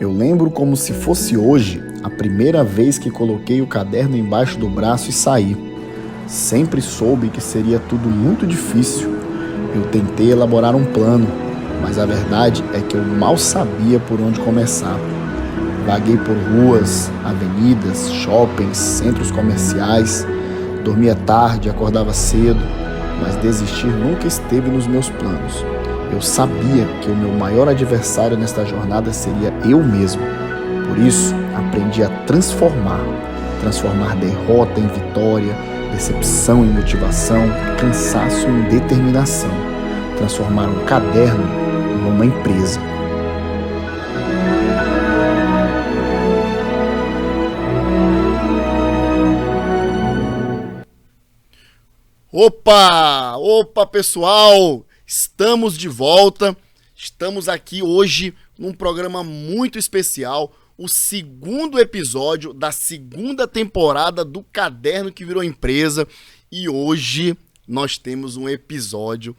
Eu lembro como se fosse hoje a primeira vez que coloquei o caderno embaixo do braço e saí. Sempre soube que seria tudo muito difícil. Eu tentei elaborar um plano, mas a verdade é que eu mal sabia por onde começar. Vaguei por ruas, avenidas, shoppings, centros comerciais. Dormia tarde, acordava cedo, mas desistir nunca esteve nos meus planos. Eu sabia que o meu maior adversário nesta jornada seria eu mesmo. Por isso, aprendi a transformar derrota em vitória, decepção em motivação, cansaço em determinação. Transformar um caderno numa empresa. Opa, pessoal! Estamos de volta. Estamos aqui hoje num programa muito especial, o segundo episódio da segunda temporada do Caderno que Virou Empresa. E hoje nós temos um episódio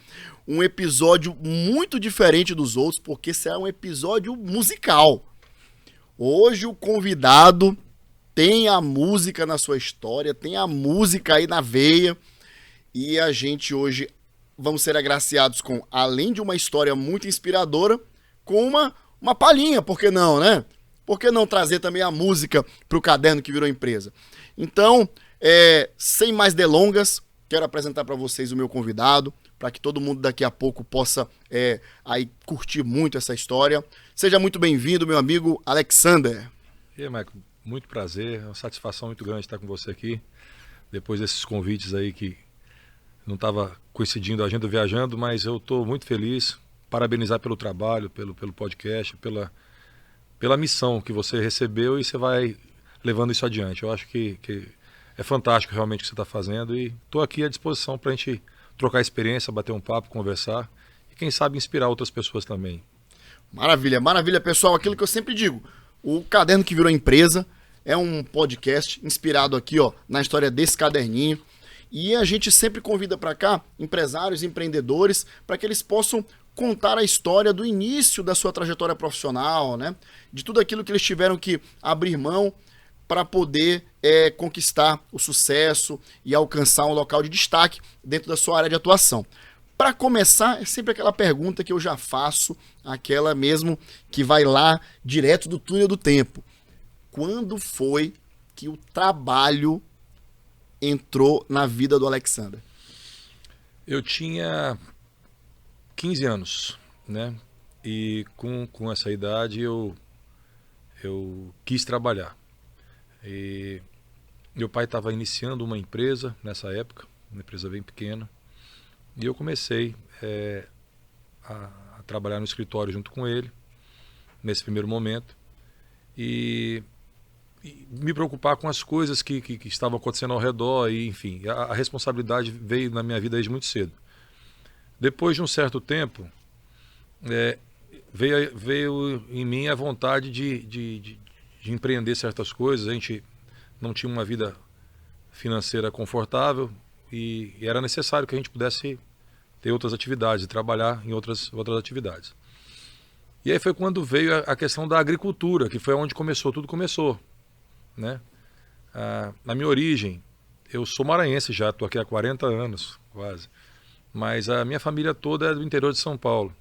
muito diferente dos outros, porque será um episódio musical. Hoje o convidado tem a música na sua história, tem a música aí na veia. E a gente hoje vamos ser agraciados com, além de uma história muito inspiradora, com uma palhinha, por que não, né? Por que não trazer também a música para o Caderno que Virou Empresa? Então, sem mais delongas, quero apresentar para vocês o meu convidado, para que todo mundo daqui a pouco possa aí curtir muito essa história. Seja muito bem-vindo, meu amigo Alexander. E aí, Michael, muito prazer, é uma satisfação muito grande estar com você aqui, depois desses convites aí que não estava coincidindo a agenda viajando, mas eu estou muito feliz, parabenizar pelo trabalho, pelo podcast, pela missão que você recebeu e você vai levando isso adiante. Eu acho que é fantástico realmente o que você está fazendo e estou aqui à disposição para a gente trocar experiência, bater um papo, conversar e quem sabe inspirar outras pessoas também. Maravilha, maravilha, pessoal. Aquilo que eu sempre digo, o Caderno que Virou Empresa é um podcast inspirado aqui na história desse caderninho. E a gente sempre convida para cá empresários, empreendedores, para que eles possam contar a história do início da sua trajetória profissional, né? De tudo aquilo que eles tiveram que abrir mão para poder conquistar o sucesso e alcançar um local de destaque dentro da sua área de atuação. Para começar, é sempre aquela pergunta que eu já faço, aquela mesmo que vai lá direto do túnel do tempo. Quando foi que o trabalho entrou na vida do Alexander? Eu tinha 15 anos, né? E com essa idade eu quis trabalhar. E meu pai estava iniciando uma empresa nessa época, uma empresa bem pequena, e eu comecei a trabalhar no escritório junto com ele, nesse primeiro momento, e me preocupar com as coisas que estavam acontecendo ao redor e, enfim, a responsabilidade veio na minha vida desde muito cedo. Depois de um certo tempo, veio em mim a vontade de empreender certas coisas. A gente não tinha uma vida financeira confortável e era necessário que a gente pudesse ter outras atividades e trabalhar em outras atividades. E aí foi quando veio a questão da agricultura, que foi onde tudo começou. Né? Na minha origem, eu sou maranhense já, estou aqui há 40 anos quase, mas a minha família toda é do interior de São Paulo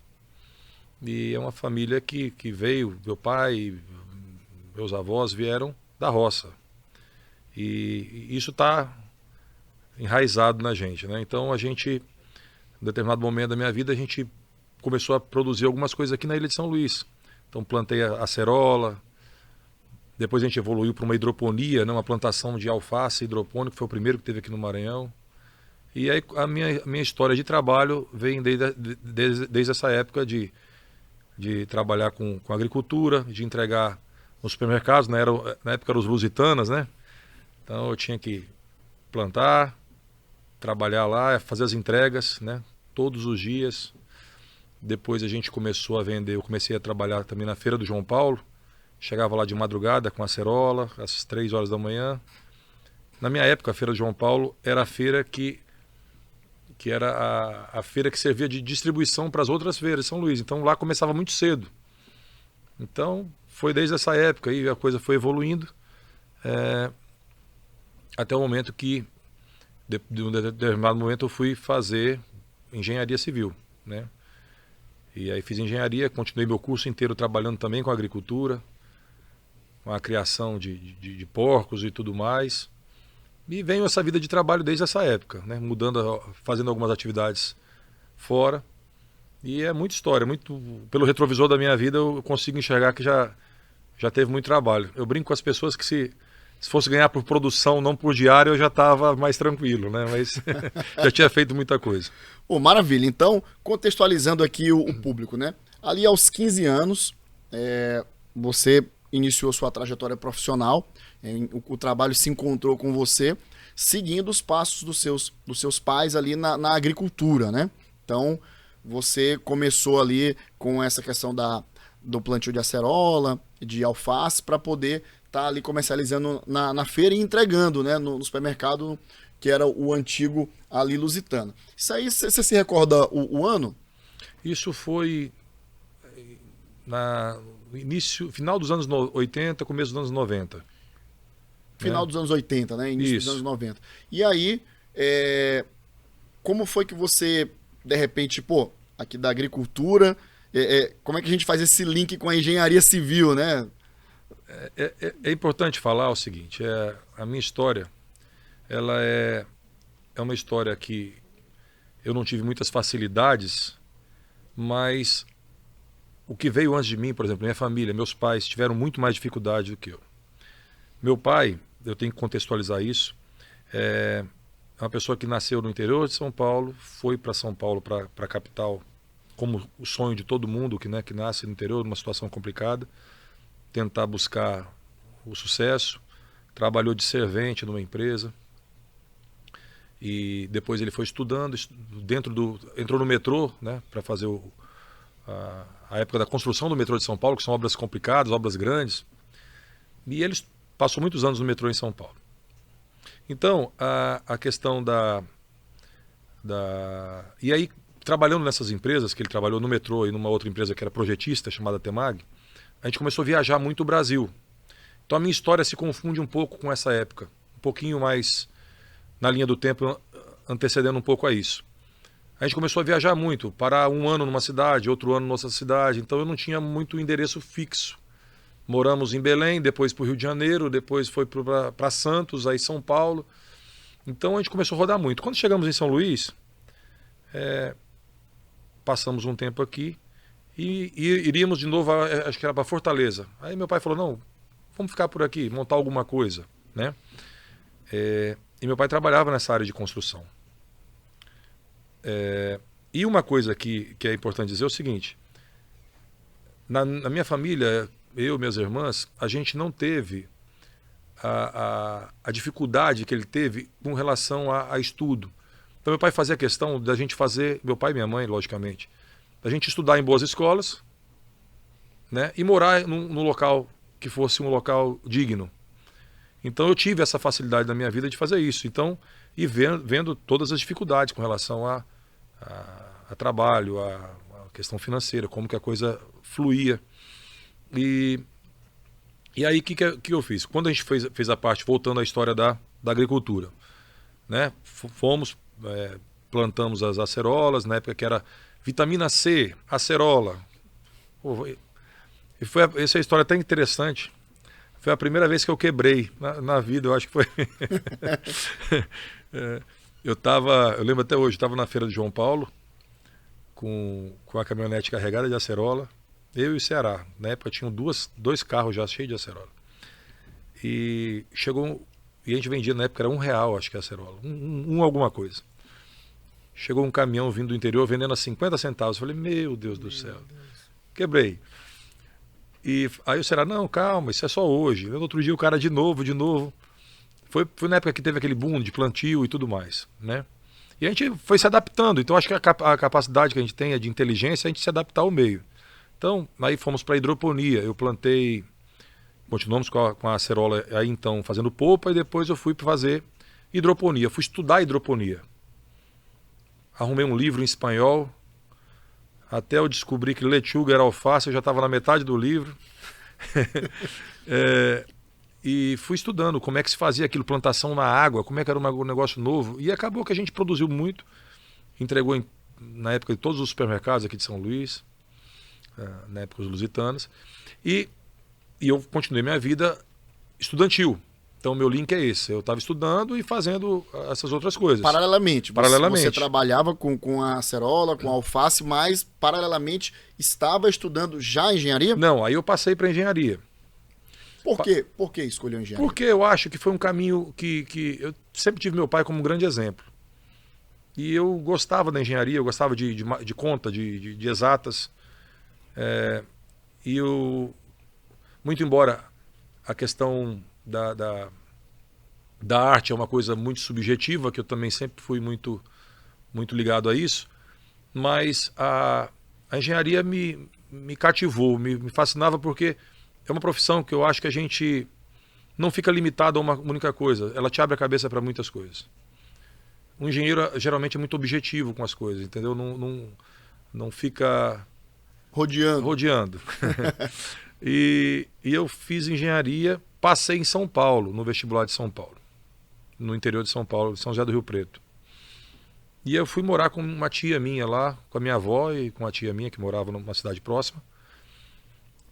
e é uma família que veio, meu pai, meus avós vieram da roça e isso está enraizado na gente, né? Então a gente, em determinado momento da minha vida, a gente começou a produzir algumas coisas aqui na Ilha de São Luís. Então plantei a acerola. Depois a gente evoluiu para uma hidroponia, né, uma plantação de alface hidropônico, que foi o primeiro que teve aqui no Maranhão. E aí a minha história de trabalho vem desde essa época de trabalhar com agricultura, de entregar nos supermercados, né, na época eram os lusitanas, né? Então eu tinha que plantar, trabalhar lá, fazer as entregas, né, todos os dias. Depois a gente começou a vender, eu comecei a trabalhar também na Feira do João Paulo. Chegava lá de madrugada com acerola, às 3 horas da manhã. Na minha época, a Feira de João Paulo era a feira que que era a feira que servia de distribuição para as outras feiras de São Luís. Então lá começava muito cedo. Então foi desde essa época aí a coisa foi evoluindo até o momento que, de um determinado momento, eu fui fazer engenharia civil, né? E aí fiz engenharia, continuei meu curso inteiro trabalhando também com agricultura, com a criação de porcos e tudo mais. E venho essa vida de trabalho desde essa época, né? Mudando, fazendo algumas atividades fora. E é muita história, pelo retrovisor da minha vida eu consigo enxergar que já teve muito trabalho. Eu brinco com as pessoas que se fosse ganhar por produção, não por diário, eu já estava mais tranquilo, né? Mas já tinha feito muita coisa. Pô, maravilha. Então, contextualizando aqui o público, né? Ali aos 15 anos, você iniciou sua trajetória profissional, o trabalho se encontrou com você, seguindo os passos dos seus pais ali na agricultura, né? Então, você começou ali com essa questão do plantio de acerola, de alface, para poder estar ali comercializando na feira e entregando, né, no supermercado, que era o antigo ali Lusitana. Isso aí, você se recorda o ano? Isso foi final dos anos 80, começo dos anos 90. Final dos anos 80, né? Início dos anos 90. E aí, como foi que você, de repente, aqui da agricultura, como é que a gente faz esse link com a engenharia civil, né? É importante falar o seguinte, a minha história, ela é uma história que eu não tive muitas facilidades, mas o que veio antes de mim, por exemplo, minha família, meus pais tiveram muito mais dificuldade do que eu. Meu pai, eu tenho que contextualizar isso, é uma pessoa que nasceu no interior de São Paulo, foi para São Paulo, para a capital, como o sonho de todo mundo que nasce no interior, numa situação complicada, tentar buscar o sucesso. Trabalhou de servente numa empresa e depois ele foi estudando, entrou no metrô, né, para fazer a época da construção do metrô de São Paulo, que são obras complicadas, obras grandes, e ele passou muitos anos no metrô em São Paulo. Então, a questão e aí, trabalhando nessas empresas, que ele trabalhou no metrô e numa outra empresa que era projetista, chamada Temag, a gente começou a viajar muito o Brasil. Então a minha história se confunde um pouco com essa época, um pouquinho mais na linha do tempo, antecedendo um pouco a isso. A gente começou a viajar muito, parar um ano numa cidade, outro ano em outra cidade, então eu não tinha muito endereço fixo. Moramos em Belém, depois para o Rio de Janeiro, depois foi para Santos, aí São Paulo. Então a gente começou a rodar muito. Quando chegamos em São Luís, passamos um tempo aqui e iríamos de novo, acho que era para Fortaleza. Aí meu pai falou, não, vamos ficar por aqui, montar alguma coisa, né? E meu pai trabalhava nessa área de construção. E uma coisa que é importante dizer é o seguinte, na minha família, eu e minhas irmãs, a gente não teve a dificuldade que ele teve com relação a estudo. Então meu pai fazia questão da gente fazer, meu pai e minha mãe, logicamente, da gente estudar em boas escolas, né, e morar num local que fosse um local digno. Então eu tive essa facilidade na minha vida de fazer isso. Então, e vendo todas as dificuldades com relação a trabalho, a questão financeira, como que a coisa fluía. E aí o que eu fiz? Quando a gente fez a parte, voltando à história da agricultura, né, plantamos as acerolas, na época que era vitamina C, acerola. Essa história é até interessante. Foi a primeira vez que eu quebrei na vida, eu acho que foi. Eu lembro até hoje, estava na feira de João Paulo, com a caminhonete carregada de acerola, eu e o Ceará. Na época tinham dois carros já cheios de acerola. E a gente vendia, na época era R$1, acho que a acerola, alguma coisa. Chegou um caminhão vindo do interior vendendo a 50 centavos. Eu falei, meu Deus do céu. Quebrei. E aí o Ceará, não, calma, isso é só hoje. No outro dia o cara de novo. Foi na época que teve aquele boom de plantio e tudo mais, né? E a gente foi se adaptando. Então acho que a capacidade que a gente tem é de inteligência, a gente se adaptar ao meio. Então, aí fomos para a hidroponia. Eu plantei, continuamos com a acerola aí então fazendo polpa, e depois eu fui para fazer hidroponia. Fui estudar hidroponia. arrumei um livro em espanhol, até eu descobri que lechuga era alface, eu já estava na metade do livro. E fui estudando como é que se fazia aquilo, plantação na água, como é que era um negócio novo. E acabou que a gente produziu muito, entregou na época de todos os supermercados aqui de São Luís, na época dos lusitanos. E eu continuei minha vida estudantil. Então, meu link é esse. Eu estava estudando e fazendo essas outras coisas. Paralelamente. Paralelamente. Você trabalhava com a acerola, com a alface, mas, paralelamente, estava estudando já engenharia? Não, aí eu passei para engenharia. Por quê? Por que escolheu engenharia? Porque eu acho que foi um caminho que eu sempre tive meu pai como um grande exemplo. E eu gostava da engenharia, eu gostava de conta, de exatas. E muito embora a questão da arte é uma coisa muito subjetiva, que eu também sempre fui muito, muito ligado a isso, mas a engenharia me cativou, me fascinava, porque é uma profissão que eu acho que a gente não fica limitado a uma única coisa, ela te abre a cabeça para muitas coisas. Um engenheiro geralmente é muito objetivo com as coisas, entendeu? Não fica rodeando. E eu fiz engenharia, passei em São Paulo, no vestibular de São Paulo, no interior de São Paulo, São José do Rio Preto. E eu fui morar com uma tia minha lá, com a minha avó e com a tia minha que morava numa cidade próxima.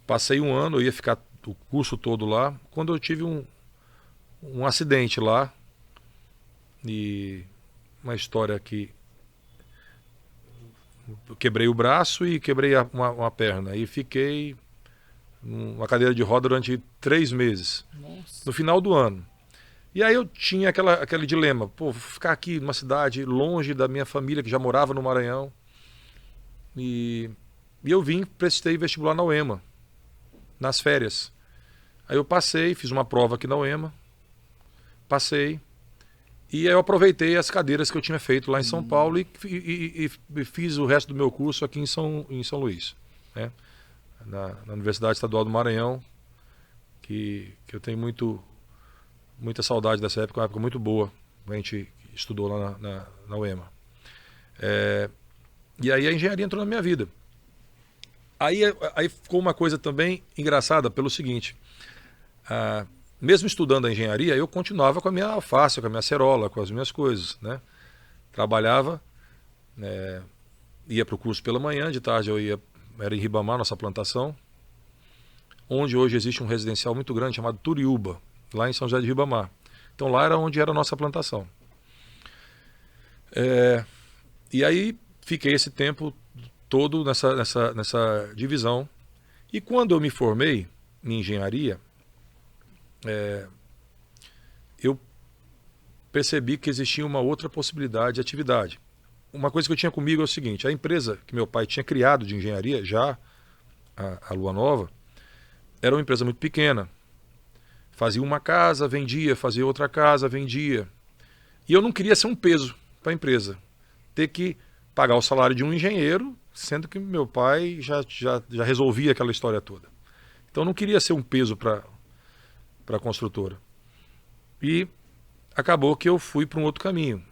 Passei um ano, eu ia ficar o curso todo lá, quando eu tive um acidente lá, e uma história que eu quebrei o braço e quebrei uma perna, e fiquei numa cadeira de roda durante 3 meses. Nossa. No final do ano. E aí eu tinha aquele dilema, vou ficar aqui numa cidade longe da minha família, que já morava no Maranhão. E eu prestei vestibular na UEMA, nas férias. Aí eu passei, fiz uma prova aqui na UEMA, passei, e aí eu aproveitei as cadeiras que eu tinha feito lá em São Paulo e fiz o resto do meu curso aqui em São Luís, né? Na Universidade Estadual do Maranhão, que eu tenho muita saudade dessa época, uma época muito boa, a gente estudou lá na UEMA. E aí a engenharia entrou na minha vida. Aí ficou uma coisa também engraçada pelo seguinte, mesmo estudando a engenharia, eu continuava com a minha alface, com a minha acerola, com as minhas coisas, né? Trabalhava, ia para o curso pela manhã, de tarde era em Ribamar, nossa plantação, onde hoje existe um residencial muito grande chamado Turiúba, lá em São José de Ribamar. Então lá era onde era a nossa plantação. E aí fiquei esse tempo todo nessa divisão. E quando eu me formei em engenharia, eu percebi que existia uma outra possibilidade de atividade. Uma coisa que eu tinha comigo é o seguinte, a empresa que meu pai tinha criado de engenharia, já a Lua Nova, era uma empresa muito pequena. Fazia uma casa, vendia, fazia outra casa, vendia. E eu não queria ser um peso para a empresa. Ter que pagar o salário de um engenheiro, sendo que meu pai já resolvia aquela história toda. Então eu não queria ser um peso para a construtora. E acabou que eu fui para um outro caminho,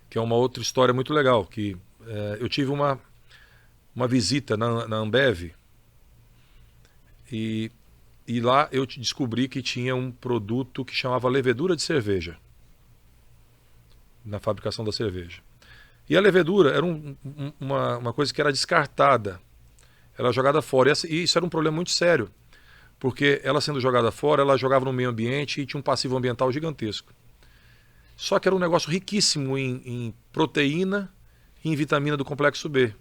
que é uma outra história muito legal, que eu tive uma visita na Ambev, e lá eu descobri que tinha um produto que chamava levedura de cerveja, na fabricação da cerveja. E a levedura era uma coisa que era descartada, era jogada fora, e isso era um problema muito sério, porque ela sendo jogada fora, ela jogava no meio ambiente e tinha um passivo ambiental gigantesco. Só que era um negócio riquíssimo em proteína e em vitamina do complexo B.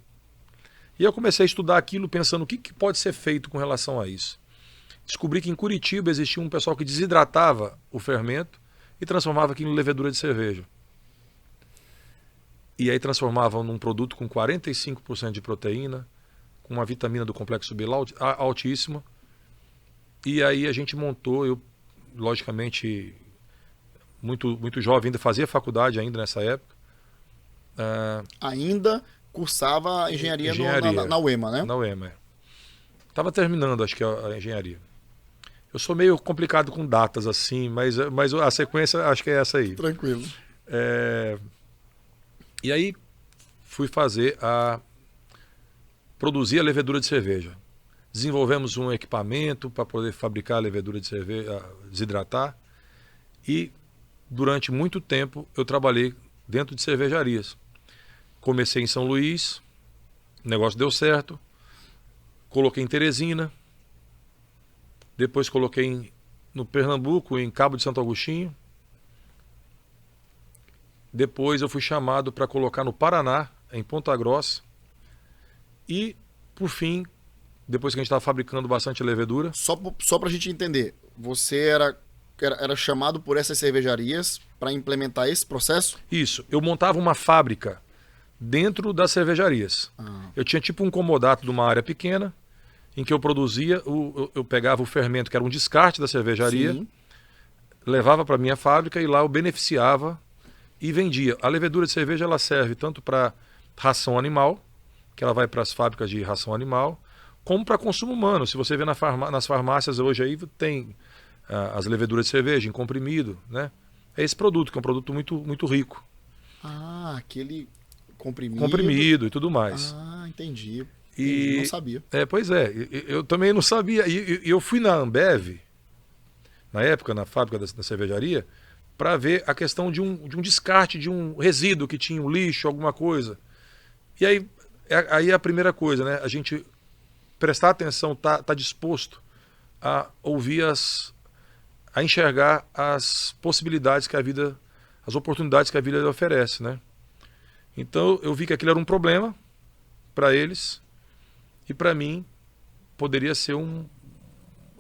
E eu comecei a estudar aquilo pensando o que pode ser feito com relação a isso. Descobri que em Curitiba existia um pessoal que desidratava o fermento e transformava aquilo em levedura de cerveja. E aí transformavam num produto com 45% de proteína, com uma vitamina do complexo B altíssima. E aí a gente montou, eu logicamente muito jovem, ainda fazia faculdade ainda nessa época. Ainda cursava engenharia na UEMA, né? Na UEMA, Estava terminando, acho que a engenharia. Eu sou meio complicado com datas assim, mas a sequência acho que é essa aí. Tranquilo. E aí fui produzir a levedura de cerveja. Desenvolvemos um equipamento para poder fabricar a levedura de cerveja, desidratar. E durante muito tempo eu trabalhei dentro de cervejarias. Comecei em São Luís, o negócio deu certo. Coloquei em Teresina. Depois coloquei no Pernambuco, em Cabo de Santo Agostinho. Depois eu fui chamado para colocar no Paraná, em Ponta Grossa. E, por fim, depois que a gente estava fabricando bastante levedura. Só pra gente entender, você era chamado por essas cervejarias para implementar esse processo? Isso, eu montava uma fábrica dentro das cervejarias. Eu tinha tipo um comodato de uma área pequena, em que eu produzia, eu pegava o fermento, que era um descarte da cervejaria, Sim. levava para minha fábrica e lá eu beneficiava e vendia. A levedura de cerveja ela serve tanto para ração animal, que ela vai para as fábricas de ração animal, como para consumo humano. Se você vê nas farmácias hoje aí tem as leveduras de cerveja em comprimido, né? É esse produto, que é um produto muito, muito rico. Aquele comprimido. Comprimido e tudo mais. Entendi. E, não sabia. Pois é, eu também não sabia. E eu fui na Ambev, na época, na fábrica da cervejaria, para ver a questão de um descarte, de um resíduo que tinha, um lixo, alguma coisa. E aí é a primeira coisa, né? A gente prestar atenção, tá disposto a ouvir a enxergar as possibilidades que a vida, as oportunidades que a vida lhe oferece, né? Então eu vi que aquilo era um problema para eles e para mim poderia ser eu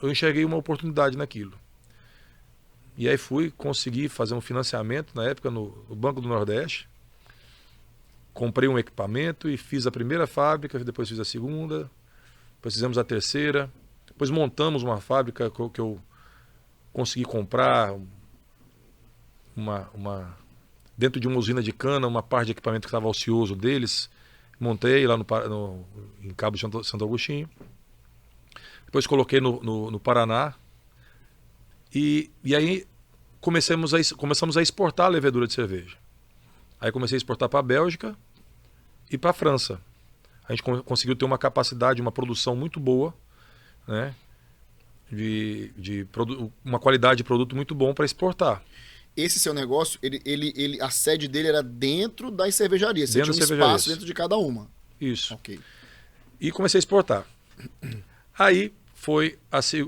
enxerguei uma oportunidade naquilo. E aí consegui fazer um financiamento na época no Banco do Nordeste. Comprei um equipamento e fiz a primeira fábrica, depois fiz a segunda, depois fizemos a terceira, depois montamos uma fábrica que eu consegui comprar dentro de uma usina de cana, uma parte de equipamento que estava ocioso deles, montei lá em Cabo de Santo Agostinho, depois coloquei no Paraná e aí começamos a exportar a levedura de cerveja. Aí comecei a exportar para a Bélgica e para a França. A gente conseguiu ter uma capacidade, uma produção muito boa, né? Uma qualidade de produto muito bom para exportar. Esse seu negócio, a sede dele era dentro das cervejarias. Você Dentro tinha das um cervejarias. espaço dentro de cada uma. Isso. Ok. E comecei a exportar. Aí foi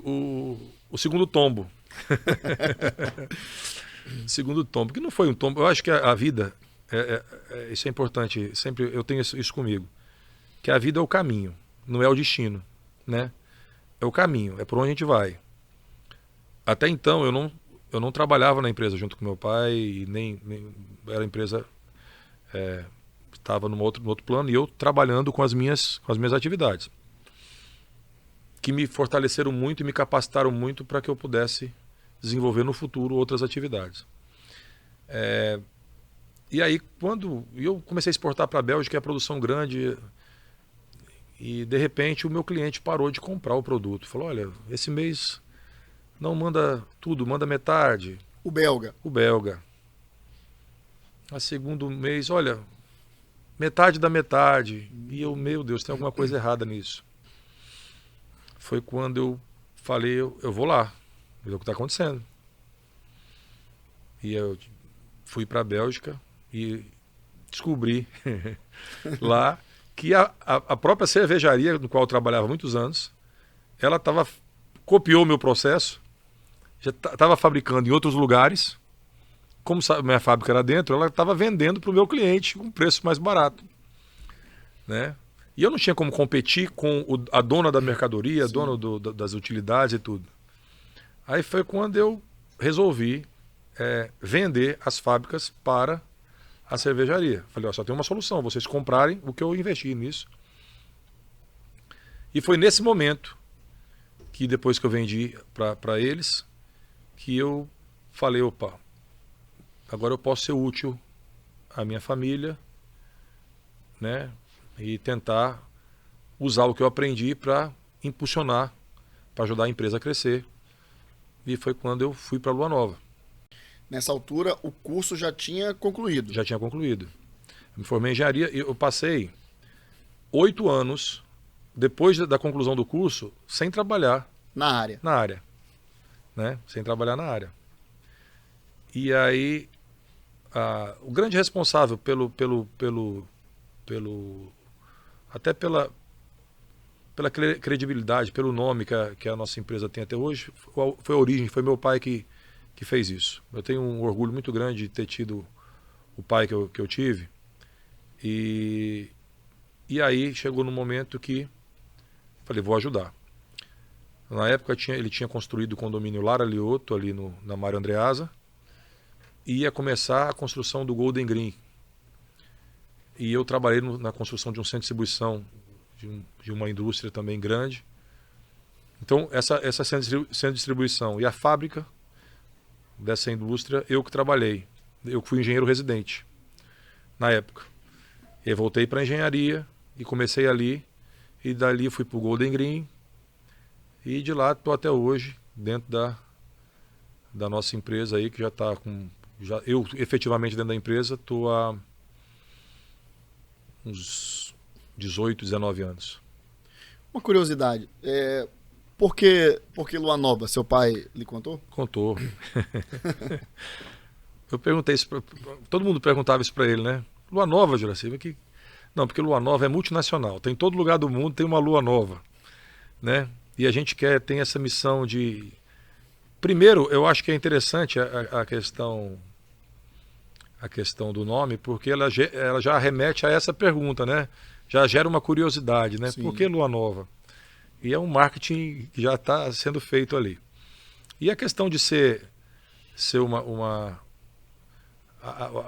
o segundo tombo. Segundo tombo, que não foi um tombo. Eu acho que a vida, isso é importante, sempre eu tenho isso comigo, que a vida é o caminho, não é o destino, né? É o caminho, é por onde a gente vai. Até então eu não trabalhava na empresa junto com meu pai, e nem era a empresa estava no outro plano, e eu trabalhando com as minhas atividades, que me fortaleceram muito e me capacitaram muito para que eu pudesse desenvolver no futuro outras atividades. E aí, quando eu comecei a exportar para a Bélgica, a produção grande, e de repente o meu cliente parou de comprar o produto. Falou, olha, esse mês não manda tudo, manda metade. O belga. O belga. A segundo mês, olha, metade da metade. E eu, meu Deus, tem alguma coisa errada nisso. Foi quando eu falei, eu vou lá, ver o que está acontecendo. E eu fui para a Bélgica e descobri lá que a própria cervejaria no qual eu trabalhava há muitos anos, ela copiou o meu processo, já estava fabricando em outros lugares, como minha fábrica era dentro, ela estava vendendo para o meu cliente com um preço mais barato, né? E eu não tinha como competir com a dona da mercadoria, a dona das utilidades e tudo. Aí foi quando eu resolvi vender as fábricas para a cervejaria. Falei, ó, só tem uma solução, vocês comprarem o que eu investi nisso. E foi nesse momento que depois que eu vendi para eles, que eu falei, opa, agora eu posso ser útil à minha família, né? E tentar usar o que eu aprendi para impulsionar, para ajudar a empresa a crescer. E foi quando eu fui para a Lua Nova. Nessa altura, o curso já tinha concluído. Já tinha concluído. Me formei em engenharia e eu passei 8 anos, depois da conclusão do curso, sem trabalhar Na área. na área. Né? Sem trabalhar na área. E aí, o grande responsável até pela credibilidade, pelo nome que a nossa empresa tem até hoje, foi a origem, foi meu pai que fez isso. Eu tenho um orgulho muito grande de ter tido o pai que eu tive. E aí chegou no momento que falei, vou ajudar. Na época ele tinha construído o condomínio Lara Lioto, ali na Mário Andreasa, e ia começar a construção do Golden Green. E eu trabalhei na construção de um centro de distribuição de uma indústria também grande. Então, essa centro de distribuição e a fábrica dessa indústria, eu que trabalhei. Eu que fui engenheiro residente na época. E aí voltei para a engenharia e comecei ali. E dali fui para o Golden Green. E de lá estou até hoje, dentro da nossa empresa aí, que já está com... eu, efetivamente, dentro da empresa, estou há uns 18, 19 anos. Uma curiosidade, por que Lua Nova? Seu pai lhe contou? Contou. Eu perguntei isso, todo mundo perguntava isso para ele, né? Lua Nova, Juraci? Não, porque Lua Nova é multinacional, tem em todo lugar do mundo, tem uma Lua Nova, né? E a gente tem essa missão de... Primeiro, eu acho que é interessante a questão do nome, porque ela já remete a essa pergunta, né? Já gera uma curiosidade, né? Sim. Por que Lua Nova? E é um marketing que já está sendo feito ali. E a questão de ser o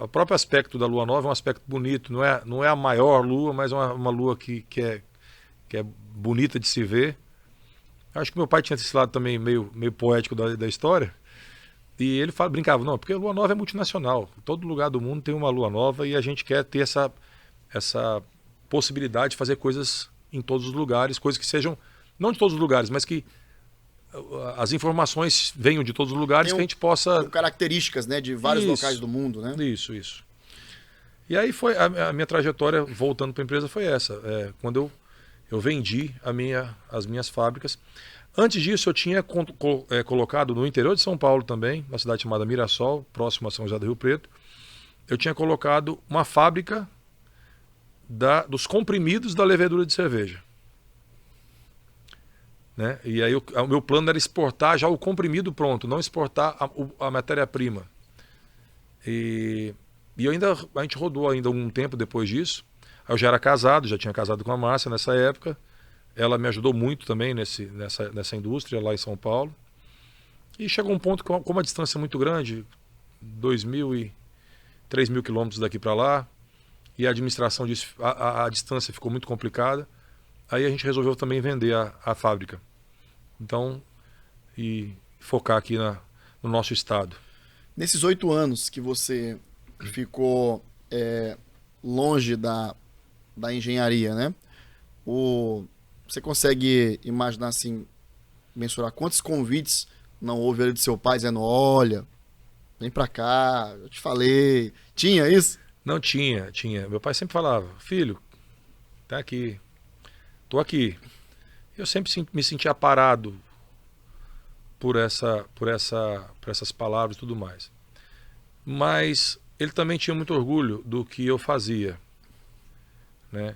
próprio aspecto da Lua Nova é um aspecto bonito, não é a maior lua, mas uma lua que é bonita de se ver. Acho que meu pai tinha esse lado também meio poético da história. E ele brincava, não, porque a Lua Nova é multinacional. Todo lugar do mundo tem uma Lua Nova e a gente quer ter essa possibilidade de fazer coisas em todos os lugares, coisas que sejam, não de todos os lugares, mas que as informações venham de todos os lugares, que a gente possa... Tem características, né, de vários locais do mundo, né? Isso. E aí foi a minha trajetória, voltando para a empresa, foi essa. Quando eu vendi as minhas fábricas. Antes disso, eu tinha colocado no interior de São Paulo também, uma cidade chamada Mirassol, próximo a São José do Rio Preto, eu tinha colocado uma fábrica dos comprimidos da levedura de cerveja. Né? E aí o meu plano era exportar já o comprimido pronto, não exportar a matéria-prima. E a gente rodou ainda um tempo depois disso. Eu já era casado, já tinha casado com a Márcia nessa época. Ela me ajudou muito também nessa indústria lá em São Paulo. E chegou um ponto que, como a distância é muito grande, 2.000 e 3.000 quilômetros daqui para lá, e a administração disse, a distância ficou muito complicada, aí a gente resolveu também vender a fábrica. Então, e focar aqui no nosso estado. Nesses 8 anos que você ficou longe da engenharia, né? Você consegue imaginar assim, mensurar quantos convites não houve ali de seu pai dizendo, olha, vem pra cá, eu te falei. Tinha isso? Não tinha. Meu pai sempre falava, filho, tá aqui, tô aqui. Eu sempre me sentia parado por essas palavras e tudo mais. Mas ele também tinha muito orgulho do que eu fazia. Né?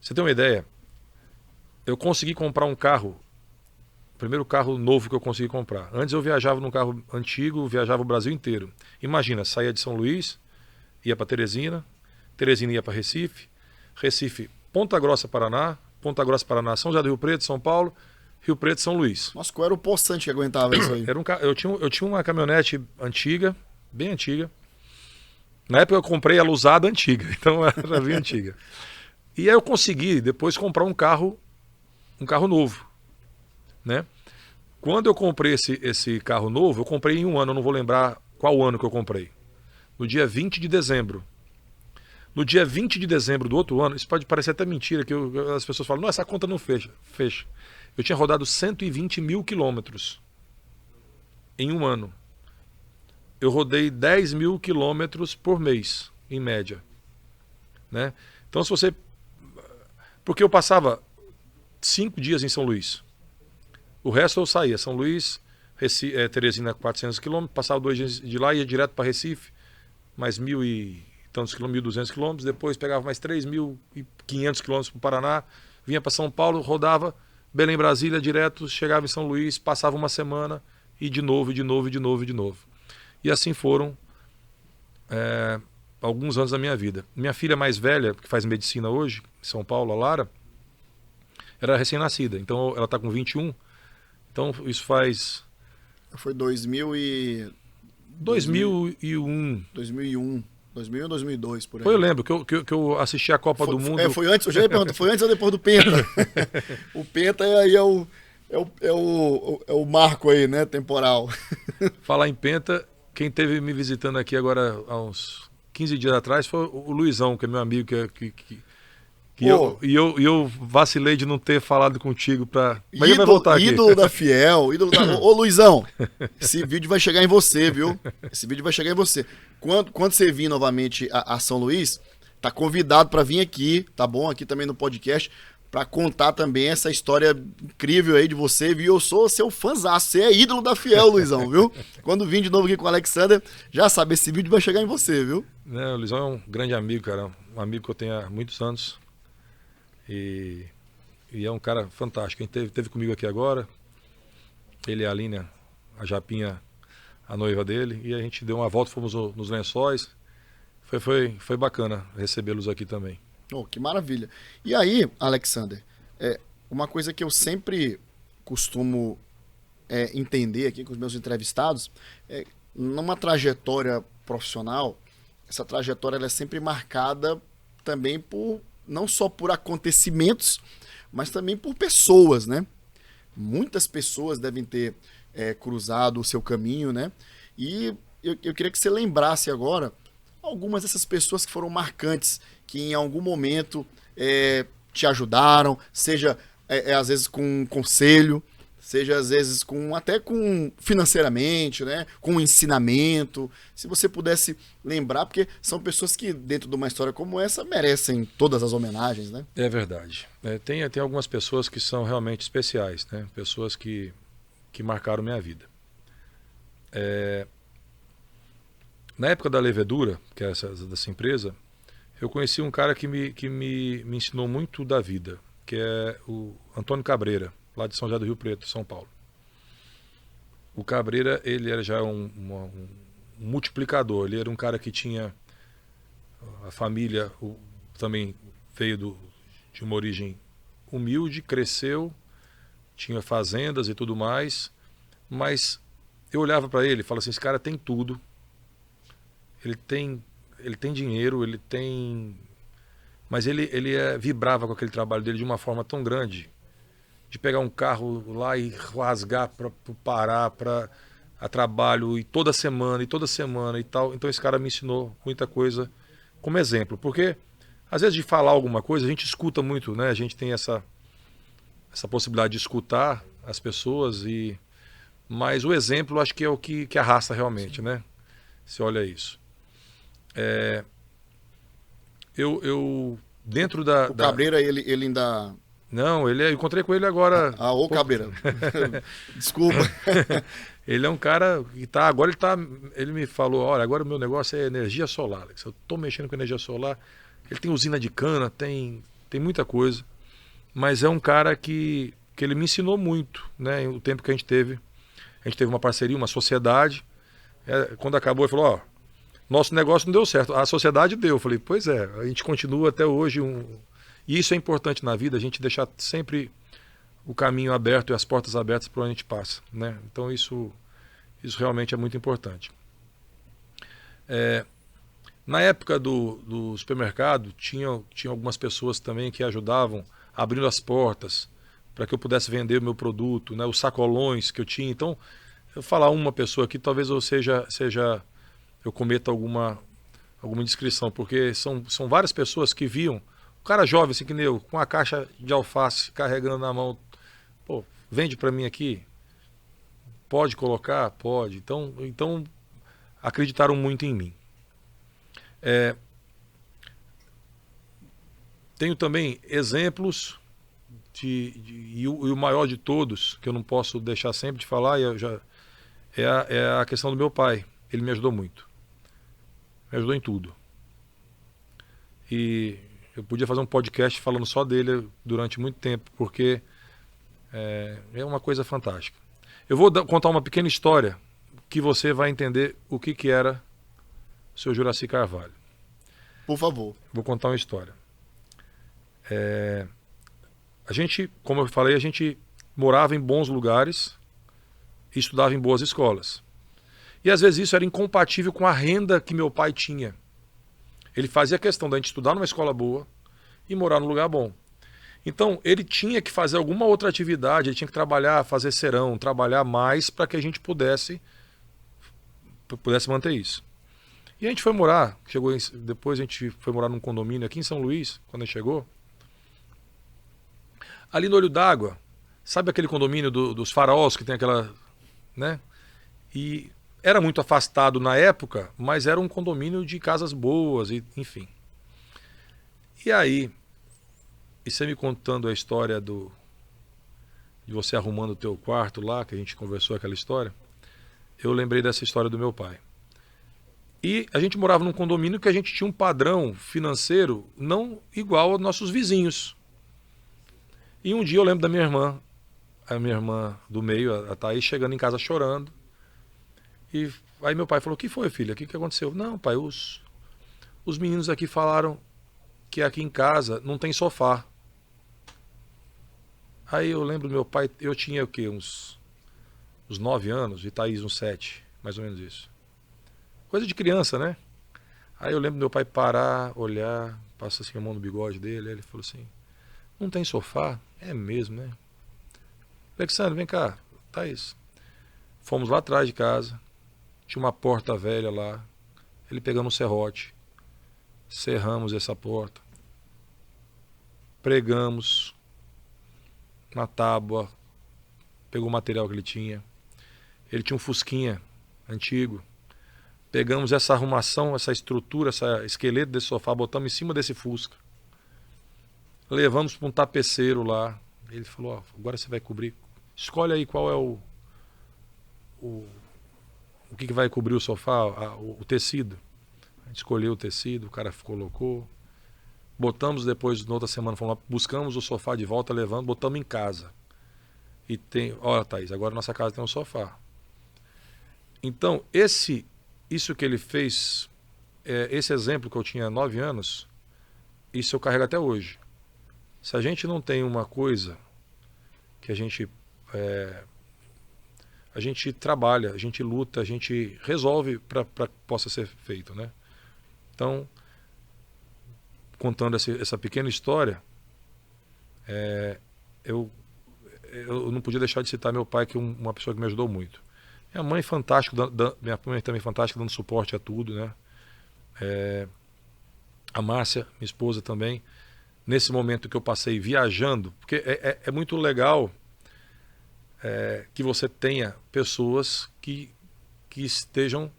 Você tem uma ideia? Eu consegui comprar um carro, o primeiro carro novo que eu consegui comprar. Antes eu viajava num carro antigo, viajava o Brasil inteiro. Imagina, saía de São Luís, ia para Teresina ia para Recife, Ponta Grossa, Paraná, São José do Rio Preto, São Paulo, Rio Preto, São Luís. Nossa, qual era o poçante que aguentava isso aí? Eu tinha uma caminhonete antiga, bem antiga. Na época eu comprei ela usada antiga, então era bem antiga. E aí eu consegui depois comprar um carro novo, né? Quando eu comprei esse carro novo, eu comprei em um ano, eu não vou lembrar qual ano que eu comprei. No dia 20 de dezembro. No dia 20 de dezembro do outro ano, isso pode parecer até mentira, que as pessoas falam, não, essa conta não fecha. Fecha. Eu tinha rodado 120 mil quilômetros em um ano. Eu rodei 10 mil quilômetros por mês, em média. né? Então, se você... Porque eu passava 5 dias em São Luís. O resto eu saía. São Luís, Teresina, 400 quilômetros, passava 2 dias de lá, ia direto para Recife, mais 1.000 e tantos quilômetros, 1.200 quilômetros, depois pegava mais 3.500 quilômetros para o Paraná, vinha para São Paulo, rodava Belém, Brasília, direto, chegava em São Luís, passava uma semana e de novo, de novo, de novo, de novo. E assim foram alguns anos da minha vida. Minha filha mais velha, que faz medicina hoje, em São Paulo, a Lara, era recém-nascida, então ela está com 21, então isso faz... Foi 2001. 2001. 2001 ou 2002, por aí. Foi, eu lembro, que eu assisti a Copa do Mundo. Foi antes, eu já ia perguntar, foi antes ou depois do Penta? O Penta aí é o marco aí, né, temporal. Falar em Penta, quem teve me visitando aqui agora há uns 15 dias atrás foi o Luizão, que é meu amigo, eu vacilei de não ter falado contigo pra... Mas ele vai voltar aqui. Ídolo da Fiel, Ô Luizão, esse vídeo vai chegar em você, viu? Esse vídeo vai chegar em você. Quando você vir novamente a São Luís, tá convidado pra vir aqui, tá bom? Aqui também no podcast, pra contar também essa história incrível aí de você, viu? Eu sou seu fãzaço, você é ídolo da Fiel, Luizão, viu? Quando vir de novo aqui com o Alexander, já sabe, esse vídeo vai chegar em você, viu? O Luizão é um grande amigo, cara. Um amigo que eu tenho há muitos anos. E é um cara fantástico. Quem teve comigo aqui agora, ele e a Aline, a Japinha, a noiva dele, e a gente deu uma volta, fomos nos Lençóis. Foi bacana recebê-los aqui também. Oh, que maravilha. E aí, Alexander, uma coisa que eu sempre costumo entender aqui com os meus entrevistados, numa trajetória profissional, essa trajetória ela é sempre marcada também não só por acontecimentos, mas também por pessoas, né? Muitas pessoas devem ter cruzado o seu caminho, né? E eu queria que você lembrasse agora algumas dessas pessoas que foram marcantes, que em algum momento te ajudaram, seja às vezes com um conselho, seja às vezes até com financeiramente, né? Com um ensinamento. Se você pudesse lembrar, porque são pessoas que dentro de uma história como essa merecem todas as homenagens, né? É verdade. Tem algumas pessoas que são realmente especiais, né? Pessoas que marcaram minha vida. Na época da levedura, que é dessa empresa, eu conheci um cara que me ensinou muito da vida, que é o Antônio Cabreira, lá de São José do Rio Preto, São Paulo. O Cabreira, ele era já um multiplicador, ele era um cara que tinha a família, também veio de uma origem humilde, cresceu, tinha fazendas e tudo mais, mas eu olhava para ele e falava assim, esse cara tem tudo, ele tem dinheiro, mas ele vibrava com aquele trabalho dele de uma forma tão grande, de pegar um carro lá e rasgar para o Pará, a trabalho, e toda semana e tal. Então esse cara me ensinou muita coisa como exemplo, porque às vezes de falar alguma coisa, a gente escuta muito, né? A gente tem essa possibilidade de escutar as pessoas, mas o exemplo acho que é o que arrasta realmente, né? Você olha isso. Eu dentro da... O Cabreira, ele ainda... Não, eu encontrei com ele agora... Ô Cabreira. Desculpa. Ele é um cara que ele me falou, olha, agora o meu negócio é energia solar, Alex. Eu estou mexendo com energia solar. Ele tem usina de cana, tem muita coisa. Mas é um cara que ele me ensinou muito, né? O tempo que a gente teve uma parceria, uma sociedade. Quando acabou, ele falou, nosso negócio não deu certo, a sociedade deu. Eu falei, pois é, a gente continua até hoje. E isso é importante na vida, a gente deixar sempre o caminho aberto e as portas abertas para onde a gente passa, né? Então isso realmente é muito importante. Na época do supermercado, tinha algumas pessoas também que ajudavam, abrindo as portas para que eu pudesse vender o meu produto, né? Os sacolões que eu tinha. Então, eu vou falar uma pessoa aqui, talvez eu cometa alguma indiscrição, porque são várias pessoas que viam o cara jovem, assim que nem eu, com a caixa de alface carregando na mão, pô, vende para mim aqui, pode colocar? Pode. Então acreditaram muito em mim. tenho também exemplos e o maior de todos, que eu não posso deixar sempre de falar, é a questão do meu pai. Ele me ajudou muito. Me ajudou em tudo. E eu podia fazer um podcast falando só dele durante muito tempo, porque é uma coisa fantástica. Eu vou contar uma pequena história que você vai entender o que era o seu Juracy Carvalho. Por favor. Vou contar uma história. A gente, como eu falei, a gente morava em bons lugares e estudava em boas escolas. E às vezes isso era incompatível com a renda que meu pai tinha. Ele fazia questão da gente estudar numa escola boa e morar num lugar bom. Então, ele tinha que fazer alguma outra atividade, ele tinha que trabalhar, fazer serão, trabalhar mais para que a gente pudesse manter isso. E a gente foi morar, depois a gente foi morar num condomínio aqui em São Luís, quando a gente chegou. Ali no Olho d'Água, sabe aquele condomínio dos faraós que tem aquela, né? E era muito afastado na época, mas era um condomínio de casas boas, enfim. E aí, e você me contando a história de você arrumando o teu quarto lá, que a gente conversou aquela história, eu lembrei dessa história do meu pai. E a gente morava num condomínio que a gente tinha um padrão financeiro não igual aos nossos vizinhos. E um dia eu lembro da minha irmã, a minha irmã do meio, a Thaís, chegando em casa chorando. E aí meu pai falou: "O que foi, filha? O que aconteceu?" "Não, pai, os meninos aqui falaram que aqui em casa não tem sofá." Aí eu lembro do meu pai, eu tinha o quê? Uns 9 anos e Thaís uns 7, mais ou menos isso. Coisa de criança, né? Aí eu lembro do meu pai parar, olhar, passar assim a mão no bigode dele, aí ele falou assim: "Não tem sofá?" "É mesmo, né?" "Alexandre, vem cá, Thaís." Fomos lá atrás de casa, tinha uma porta velha lá, ele pegando um serrote, cerramos essa porta, pregamos na tábua, pegou o material que ele tinha um fusquinha antigo, pegamos essa arrumação, essa estrutura, esse esqueleto desse sofá, botamos em cima desse fusca, levamos para um tapeceiro lá. Ele falou: "Ó, agora você vai cobrir, escolhe aí qual é o que vai cobrir o sofá, o tecido." A gente escolheu o tecido, o cara colocou, botamos depois, na outra semana, fomos lá, buscamos o sofá de volta, levando, botamos em casa. E tem, olha, Thaís, agora nossa casa tem um sofá. Então, isso que ele fez, esse exemplo que eu tinha 9 anos, isso eu carrego até hoje. Se a gente não tem uma coisa que a gente trabalha, a gente luta, a gente resolve para que possa ser feito, né? Então, contando essa pequena história, eu não podia deixar de citar meu pai, que é uma pessoa que me ajudou muito. Minha mãe fantástica, minha mãe também fantástica, dando suporte a tudo, né? A Márcia, minha esposa também, nesse momento que eu passei viajando, porque é muito legal que você tenha pessoas que estejam...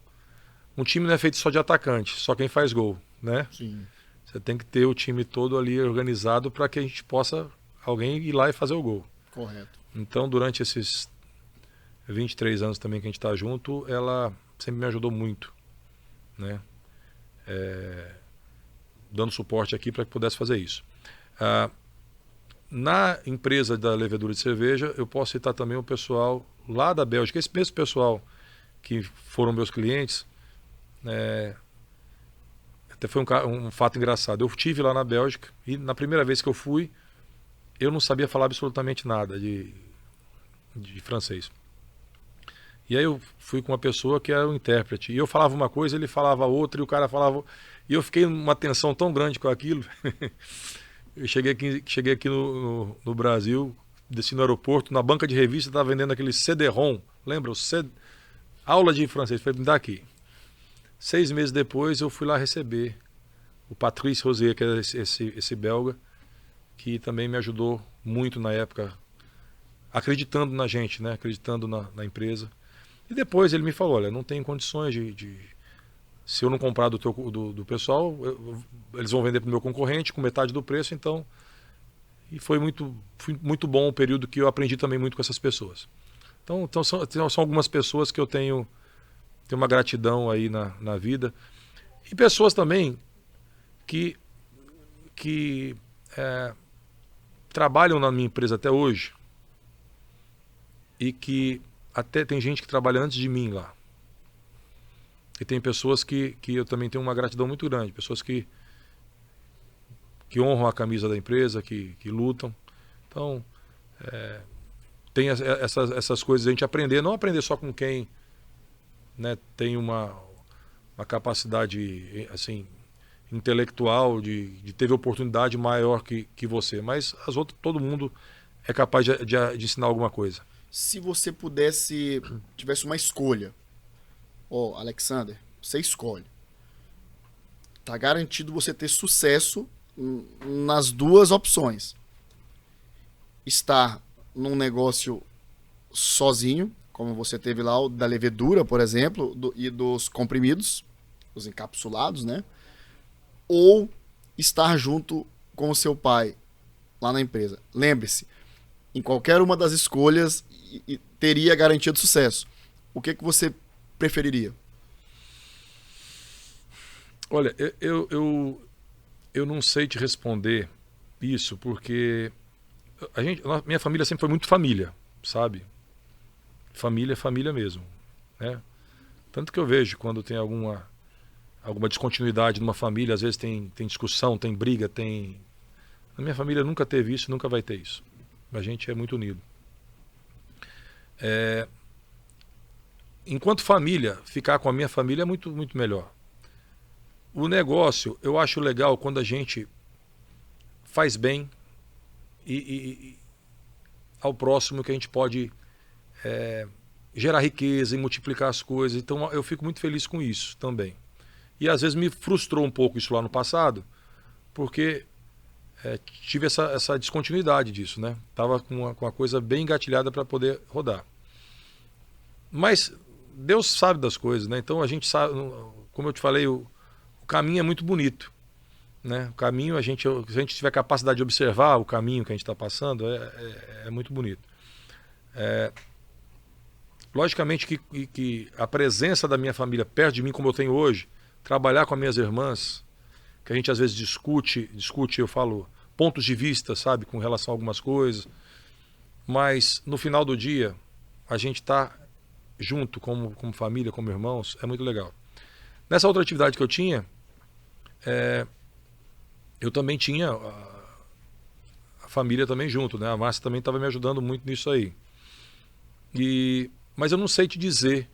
Um time não é feito só de atacante, só quem faz gol, né? Sim. Você tem que ter o time todo ali organizado para que a gente possa, alguém ir lá e fazer o gol. Correto. Então, durante esses 23 anos também que a gente está junto, ela sempre me ajudou muito, né? Dando suporte aqui para que pudesse fazer isso. Na empresa da levedura de cerveja, eu posso citar também o pessoal lá da Bélgica, esse mesmo pessoal que foram meus clientes. Até foi um fato engraçado. Eu estive lá na Bélgica e na primeira vez que eu fui, eu não sabia falar absolutamente nada de francês. E aí eu fui com uma pessoa que era um intérprete. E eu falava uma coisa, ele falava outra, e o cara falava... E eu fiquei numa tensão tão grande com aquilo. Eu cheguei aqui no Brasil, desci no aeroporto, na banca de revista, estava vendendo aquele CD-ROM. Lembra? Aula de francês. Falei: "Me dá aqui." 6 meses depois eu fui lá receber o Patrice Rosier, que é esse belga, que também me ajudou muito na época, acreditando na gente, né? Acreditando na empresa. E depois ele me falou: "Olha, não tenho condições se eu não comprar do pessoal, eles vão vender para o meu concorrente com metade do preço, então... E foi muito bom o período que eu aprendi também muito com essas pessoas. Então são algumas pessoas que eu tenho uma gratidão aí na vida. E pessoas também que trabalham na minha empresa até hoje e que até tem gente que trabalha antes de mim lá. E tem pessoas que eu também tenho uma gratidão muito grande, pessoas que honram a camisa da empresa, que lutam. Então, tem essas coisas a gente aprender, não aprender só com quem, né, tem uma capacidade assim, intelectual, de ter oportunidade maior que você, mas todo mundo é capaz de ensinar alguma coisa. Se você tivesse uma escolha, Alexander, você escolhe. Tá garantido você ter sucesso nas duas opções. Estar num negócio sozinho, como você teve lá o da levedura, por exemplo, e dos comprimidos, os encapsulados, né? Ou estar junto com o seu pai lá na empresa. Lembre-se, em qualquer uma das escolhas teria garantia de sucesso. O que você preferiria? Olha, eu não sei te responder isso, porque minha família sempre foi muito família, sabe? Família é família mesmo, né? Tanto que eu vejo quando tem alguma descontinuidade numa família, às vezes tem discussão, tem briga, Na minha família nunca teve isso, nunca vai ter isso. A gente é muito unido. Enquanto família, ficar com a minha família é muito, muito melhor. O negócio, eu acho legal quando a gente faz bem e ao próximo, que a gente pode gerar riqueza e multiplicar as coisas. Então eu fico muito feliz com isso também. E às vezes me frustrou um pouco isso lá no passado, porque tive essa descontinuidade disso, né? Tava com a coisa bem engatilhada para poder rodar. Mas Deus sabe das coisas, né? Então a gente sabe, como eu te falei, o caminho é muito bonito, né? O caminho, se a gente tiver capacidade de observar o caminho que a gente está passando, é muito bonito. Logicamente que a presença da minha família perto de mim, como eu tenho hoje, trabalhar com as minhas irmãs, que a gente às vezes discute, eu falo, pontos de vista, sabe, com relação a algumas coisas, mas no final do dia, a gente está junto como família, como irmãos, é muito legal. Nessa outra atividade que eu tinha, eu também tinha a família também junto, né? A Márcia também estava me ajudando muito nisso aí. Mas eu não sei te dizer,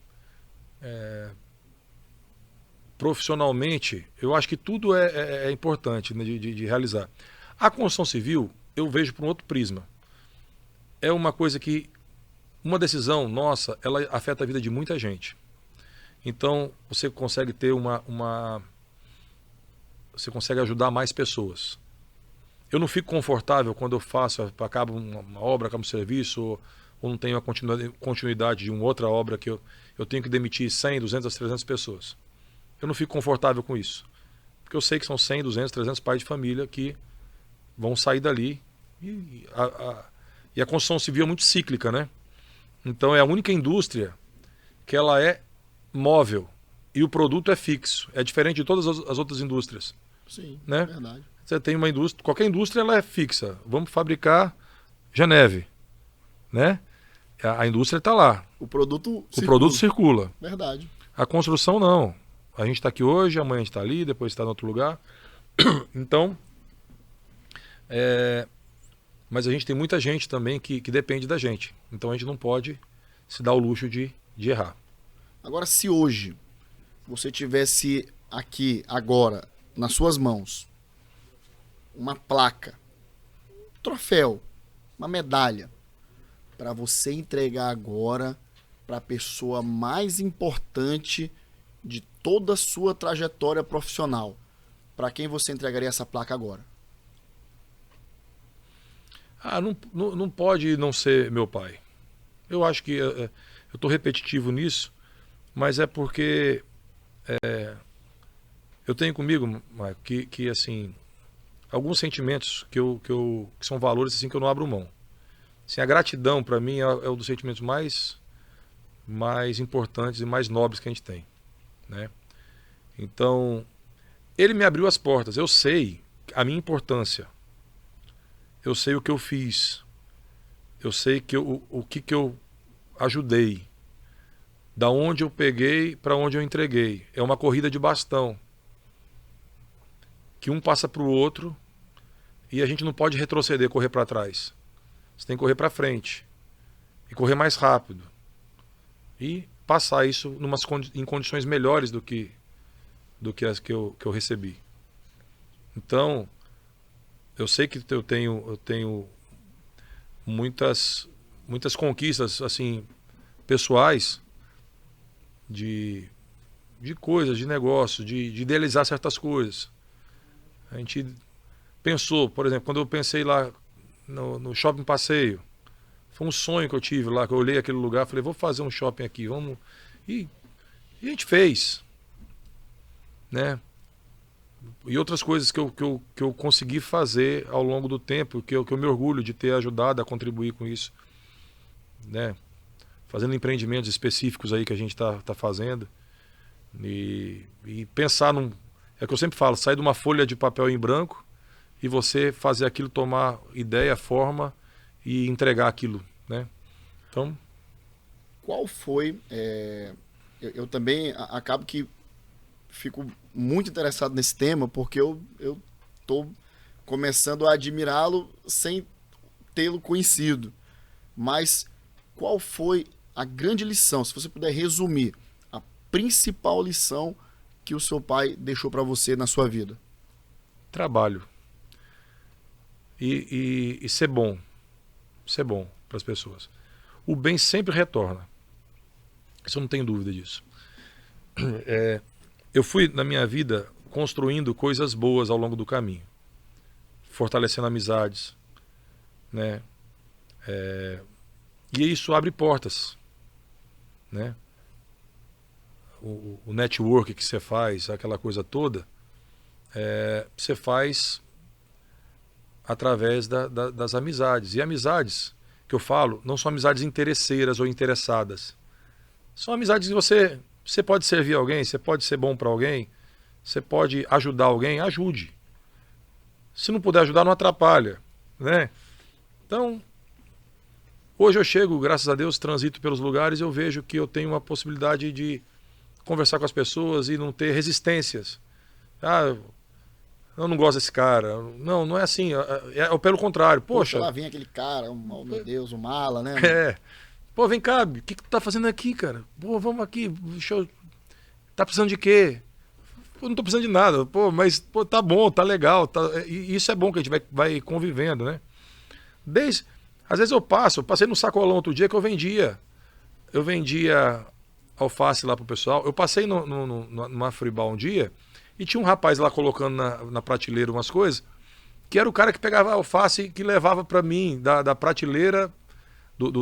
profissionalmente, eu acho que tudo é importante, né, de realizar. A construção civil, eu vejo por um outro prisma. É uma coisa que, uma decisão nossa, ela afeta a vida de muita gente. Então, você consegue ter você consegue ajudar mais pessoas. Eu não fico confortável quando eu acabo uma obra, acabo um serviço, ou não tenho a continuidade de uma outra obra que eu tenho que demitir 100, 200, 300 pessoas. Eu não fico confortável com isso. Porque eu sei que são 100, 200, 300 pais de família que vão sair dali. E a construção civil é muito cíclica, né? Então é a única indústria que ela é móvel e o produto é fixo. É diferente de todas as outras indústrias. Sim, né? Verdade. Você tem uma indústria, qualquer indústria ela é fixa. Vamos fabricar Geneve, né? A indústria está lá. O produto circula. Verdade. A construção não. A gente está aqui hoje, amanhã a gente está ali, depois está em outro lugar. Então, mas a gente tem muita gente também que depende da gente. Então a gente não pode se dar o luxo de errar. Agora, se hoje você tivesse aqui, agora, nas suas mãos, uma placa, um troféu, uma medalha, para você entregar agora para a pessoa mais importante de toda a sua trajetória profissional, para quem você entregaria essa placa agora? Não pode não ser meu pai. Eu acho que eu estou repetitivo nisso, mas é porque Eu tenho comigo, Marco, que assim, alguns sentimentos que são valores assim, que eu não abro mão. Assim, a gratidão, para mim, é um dos sentimentos mais importantes e mais nobres que a gente tem, né? Então, ele me abriu as portas. Eu sei a minha importância. Eu sei o que eu fiz. Eu sei o que eu ajudei. Da onde eu peguei para onde eu entreguei. É uma corrida de bastão. Que um passa para o outro e a gente não pode retroceder, correr para trás. Você tem que correr para frente. E correr mais rápido. E passar isso em condições melhores do que as que eu recebi. Então, eu sei que eu tenho muitas conquistas assim pessoais de coisas, de negócio, de idealizar certas coisas. A gente pensou, por exemplo, quando eu pensei lá no Shopping Passeio, foi um sonho que eu tive lá, que eu olhei aquele lugar, falei, vou fazer um shopping aqui, vamos. E a gente fez, né? E outras coisas que eu consegui fazer ao longo do tempo, que eu me orgulho de ter ajudado a contribuir com isso, né? Fazendo empreendimentos específicos aí que a gente tá fazendo. E pensar é o que eu sempre falo, sair de uma folha de papel em branco e você fazer aquilo tomar ideia, forma e entregar aquilo, né? Então... Qual foi... eu também acabo que fico muito interessado nesse tema, porque eu tô começando a admirá-lo sem tê-lo conhecido. Mas qual foi a grande lição, se você puder resumir, a principal lição que o seu pai deixou para você na sua vida? Trabalho. E ser bom. Ser bom para as pessoas. O bem sempre retorna. Isso eu não tenho dúvida disso. Eu fui, na minha vida, construindo coisas boas ao longo do caminho. Fortalecendo amizades, né? E isso abre portas, né? O network que você faz, aquela coisa toda, você faz através das amizades. E amizades que eu falo não são amizades interesseiras ou interessadas. São amizades que você pode servir alguém, você pode ser bom para alguém, você pode ajudar alguém, ajude. Se não puder ajudar, não atrapalha, né? Então, hoje eu chego, graças a Deus, transito pelos lugares, eu vejo que eu tenho uma possibilidade de conversar com as pessoas e não ter resistências. Ah, eu não gosto desse cara. Não, não é assim. É pelo contrário. Poxa, lá vem aquele cara, oh, meu Deus, o mala, né? Pô, vem cá, o que tu tá fazendo aqui, cara? Pô, vamos aqui, tá precisando de quê? Pô, não tô precisando de nada. Pô, mas pô, tá bom, tá legal. E isso é bom que a gente vai convivendo, né? Às vezes eu passei no Sacolão outro dia que eu vendia alface lá pro pessoal. Eu passei numa Fribal um dia e tinha um rapaz lá colocando na prateleira umas coisas, que era o cara que pegava a alface que levava para mim da prateleira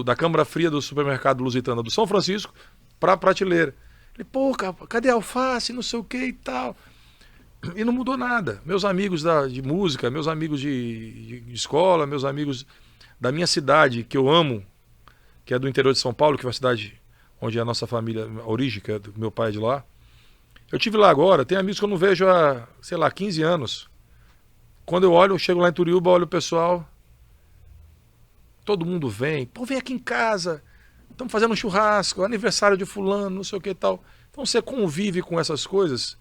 da câmara fria do supermercado Lusitana do São Francisco para a prateleira. Ele, pô, cara, cadê a alface, não sei o que e tal. E não mudou nada. Meus amigos de música, meus amigos de escola, meus amigos da minha cidade, que eu amo, que é do interior de São Paulo, que é uma cidade onde é a nossa família, a origem, que é do meu pai é de lá. Eu tive lá agora, tem amigos que eu não vejo há, sei lá, 15 anos. Quando eu chego lá em Turiúba, olho o pessoal, todo mundo vem, pô, vem aqui em casa, estamos fazendo um churrasco, aniversário de fulano, não sei o que e tal. Então você convive com essas coisas,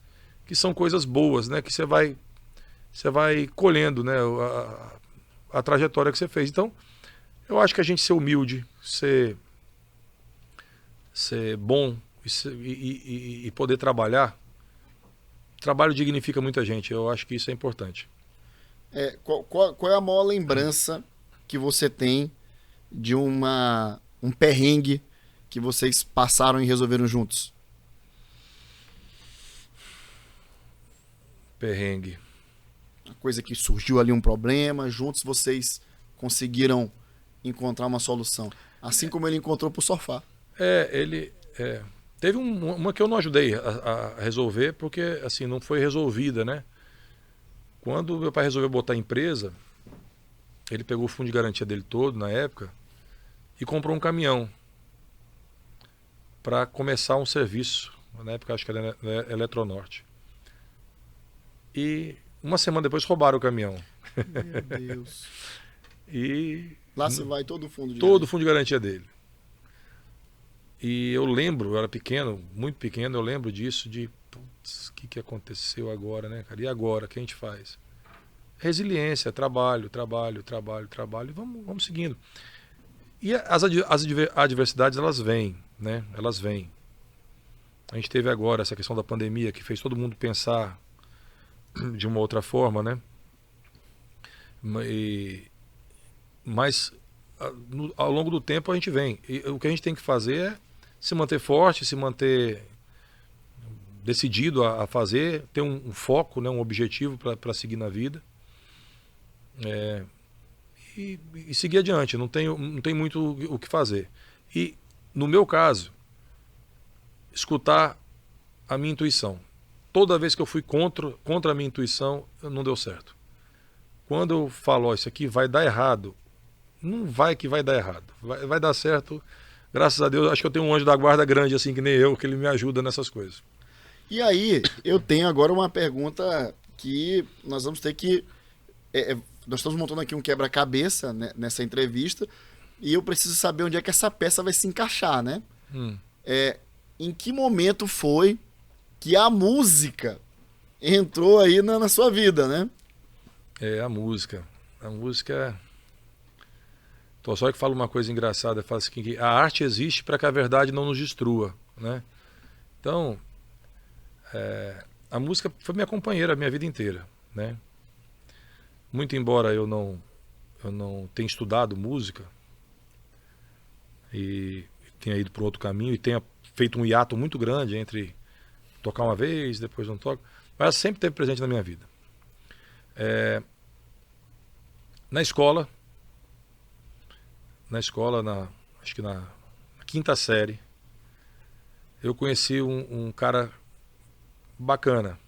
que são coisas boas, né? Que você vai colhendo, né? A trajetória que você fez. Então, eu acho que a gente ser humilde, ser bom e poder trabalhar, trabalho dignifica muita gente. Eu acho que isso é importante. Qual é a maior lembrança que você tem de um perrengue que vocês passaram e resolveram juntos? Perrengue. Uma coisa que surgiu ali um problema, juntos vocês conseguiram encontrar uma solução. Assim como ele encontrou pro sofá. Teve uma que eu não ajudei a resolver, porque assim, não foi resolvida, né? Quando meu pai resolveu botar a empresa, ele pegou o fundo de garantia dele todo, na época, e comprou um caminhão para começar um serviço. Na época, acho que era Eletronorte. E uma semana depois roubaram o caminhão. Meu Deus. E Lá se vai todo o fundo de todo o garantia. fundo de garantia dele. E eu lembro, eu era pequeno, muito pequeno, eu lembro disso, de putz, o que aconteceu agora, né, cara? E agora, o que a gente faz? Resiliência, trabalho, e vamos seguindo. E as adversidades, elas vêm, né? Elas vêm. A gente teve agora essa questão da pandemia que fez todo mundo pensar de uma outra forma, né? Mas ao longo do tempo a gente vem. E o que a gente tem que fazer é se manter forte, se manter decidido a fazer, ter um foco, né, um objetivo para seguir na vida. E seguir adiante, não tem muito o que fazer. E, no meu caso, escutar a minha intuição. Toda vez que eu fui contra a minha intuição, não deu certo. Quando eu falo, ó, isso aqui vai dar errado, não vai que vai dar errado. Vai dar certo. Graças a Deus, acho que eu tenho um anjo da guarda grande, assim que nem eu, que ele me ajuda nessas coisas. E aí, eu tenho agora uma pergunta que nós vamos ter que... nós estamos montando aqui um quebra-cabeça, né, nessa entrevista, e eu preciso saber onde é que essa peça vai se encaixar, né? Em que momento foi que a música entrou aí na sua vida, né? A música. A música... Tô só que fala uma coisa engraçada, fala assim, que a arte existe para que a verdade não nos destrua, né? Então, a música foi minha companheira a minha vida inteira, né? Muito embora eu não tenha estudado música e tenha ido por outro caminho e tenha feito um hiato muito grande entre tocar uma vez, depois não toco, mas sempre esteve presente na minha vida. Na escola, acho que na quinta série, eu conheci um cara bacana,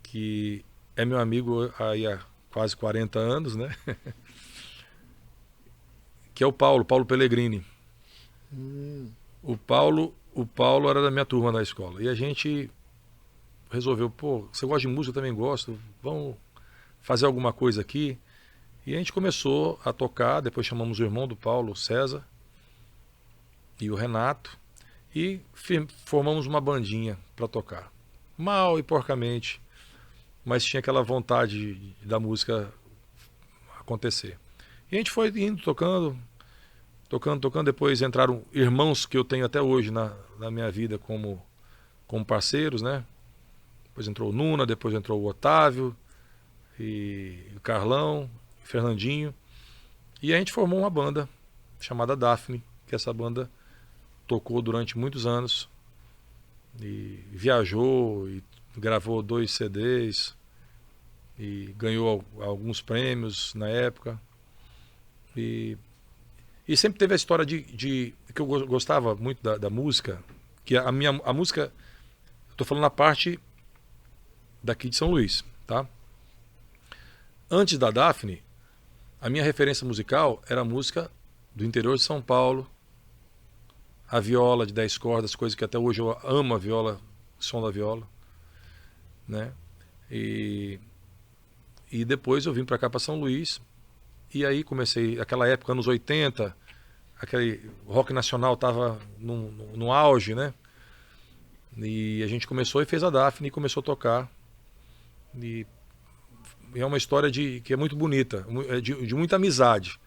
que é meu amigo aí há quase 40 anos, né? Que é o Paulo Pellegrini. O Paulo era da minha turma da escola. E a gente resolveu, pô, você gosta de música, eu também gosto, vamos fazer alguma coisa aqui. E a gente começou a tocar, depois chamamos o irmão do Paulo, o César, e o Renato, e formamos uma bandinha para tocar. Mal e porcamente, mas tinha aquela vontade da música acontecer. E a gente foi indo, tocando, depois entraram irmãos que eu tenho até hoje na minha vida como parceiros, né? Depois entrou o Nuna, depois entrou o Otávio, e o Carlão, o Fernandinho. E a gente formou uma banda chamada Daphne, que essa banda tocou durante muitos anos, e viajou, e gravou 2 CDs, e ganhou alguns prêmios na época. E sempre teve a história de que eu gostava muito da música, que a música, eu tô falando na parte daqui de São Luís, tá? Antes da Daphne, a minha referência musical era a música do interior de São Paulo, a viola de 10 cordas, coisa que até hoje eu amo, a viola, o som da viola, né? E depois eu vim para cá, para São Luís, e aí comecei, aquela época, anos 80, aquele rock nacional estava no auge, né? E a gente começou e fez a Daphne e começou a tocar. E é uma história que é muito bonita, de muita amizade,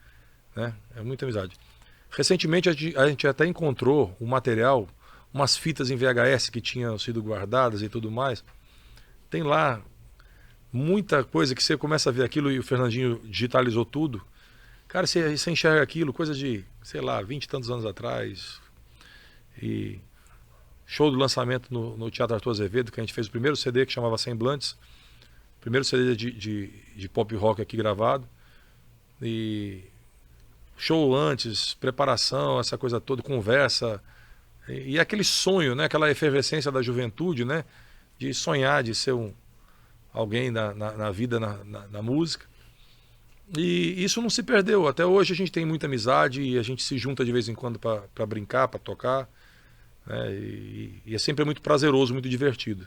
né? É muita amizade. Recentemente a gente até encontrou um material, umas fitas em VHS que tinham sido guardadas e tudo mais. Tem lá muita coisa que você começa a ver aquilo, e o Fernandinho digitalizou tudo. Cara, você enxerga aquilo, coisa de, sei lá, 20 e tantos anos atrás. E show do lançamento no Teatro Arthur Azevedo, que a gente fez o primeiro CD, que chamava Semblantes. Primeiro CD de pop rock aqui gravado. E show antes, preparação, essa coisa toda, conversa, E aquele sonho, né? Aquela efervescência da juventude, né? De sonhar, de ser alguém na vida, na música. E isso não se perdeu. Até hoje a gente tem muita amizade e a gente se junta de vez em quando para brincar, para tocar. Né? E é sempre muito prazeroso, muito divertido.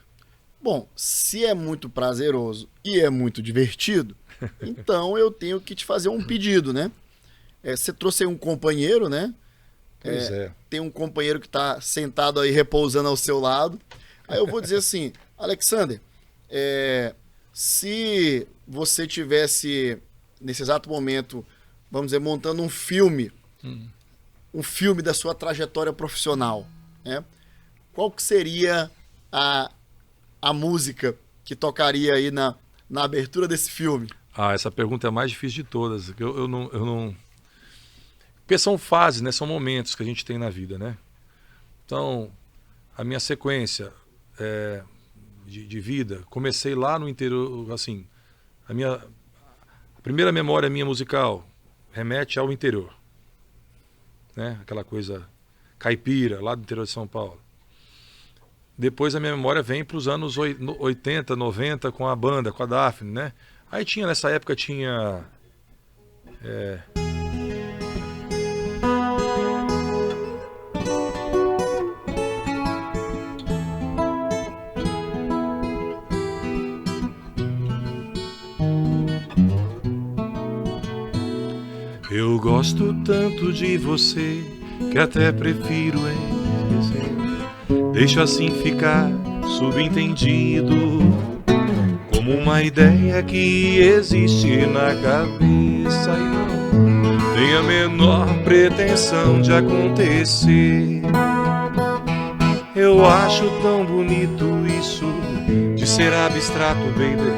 Bom, se é muito prazeroso e é muito divertido, então eu tenho que te fazer um pedido, né? Você trouxe aí um companheiro, né? Pois é. Tem um companheiro que está sentado aí repousando ao seu lado. Aí eu vou dizer assim, Alexander, se você tivesse nesse exato momento, vamos dizer, montando um filme da sua trajetória profissional, né? Qual que seria a música que tocaria aí na abertura desse filme? Essa pergunta é a mais difícil de todas. Eu não... Porque são fases, né? São momentos que a gente tem na vida, né? Então, a minha sequência de vida, comecei lá no interior, assim, a primeira memória minha musical remete ao interior, né? Aquela coisa caipira, lá do interior de São Paulo. Depois a minha memória vem para os anos 80, 90 com a banda, com a Daphne, né? Aí nessa época tinha... Eu gosto tanto de você que até prefiro esquecer. Deixa assim ficar subentendido, como uma ideia que existe na cabeça e não tem a menor pretensão de acontecer. Eu acho tão bonito isso de ser abstrato, baby.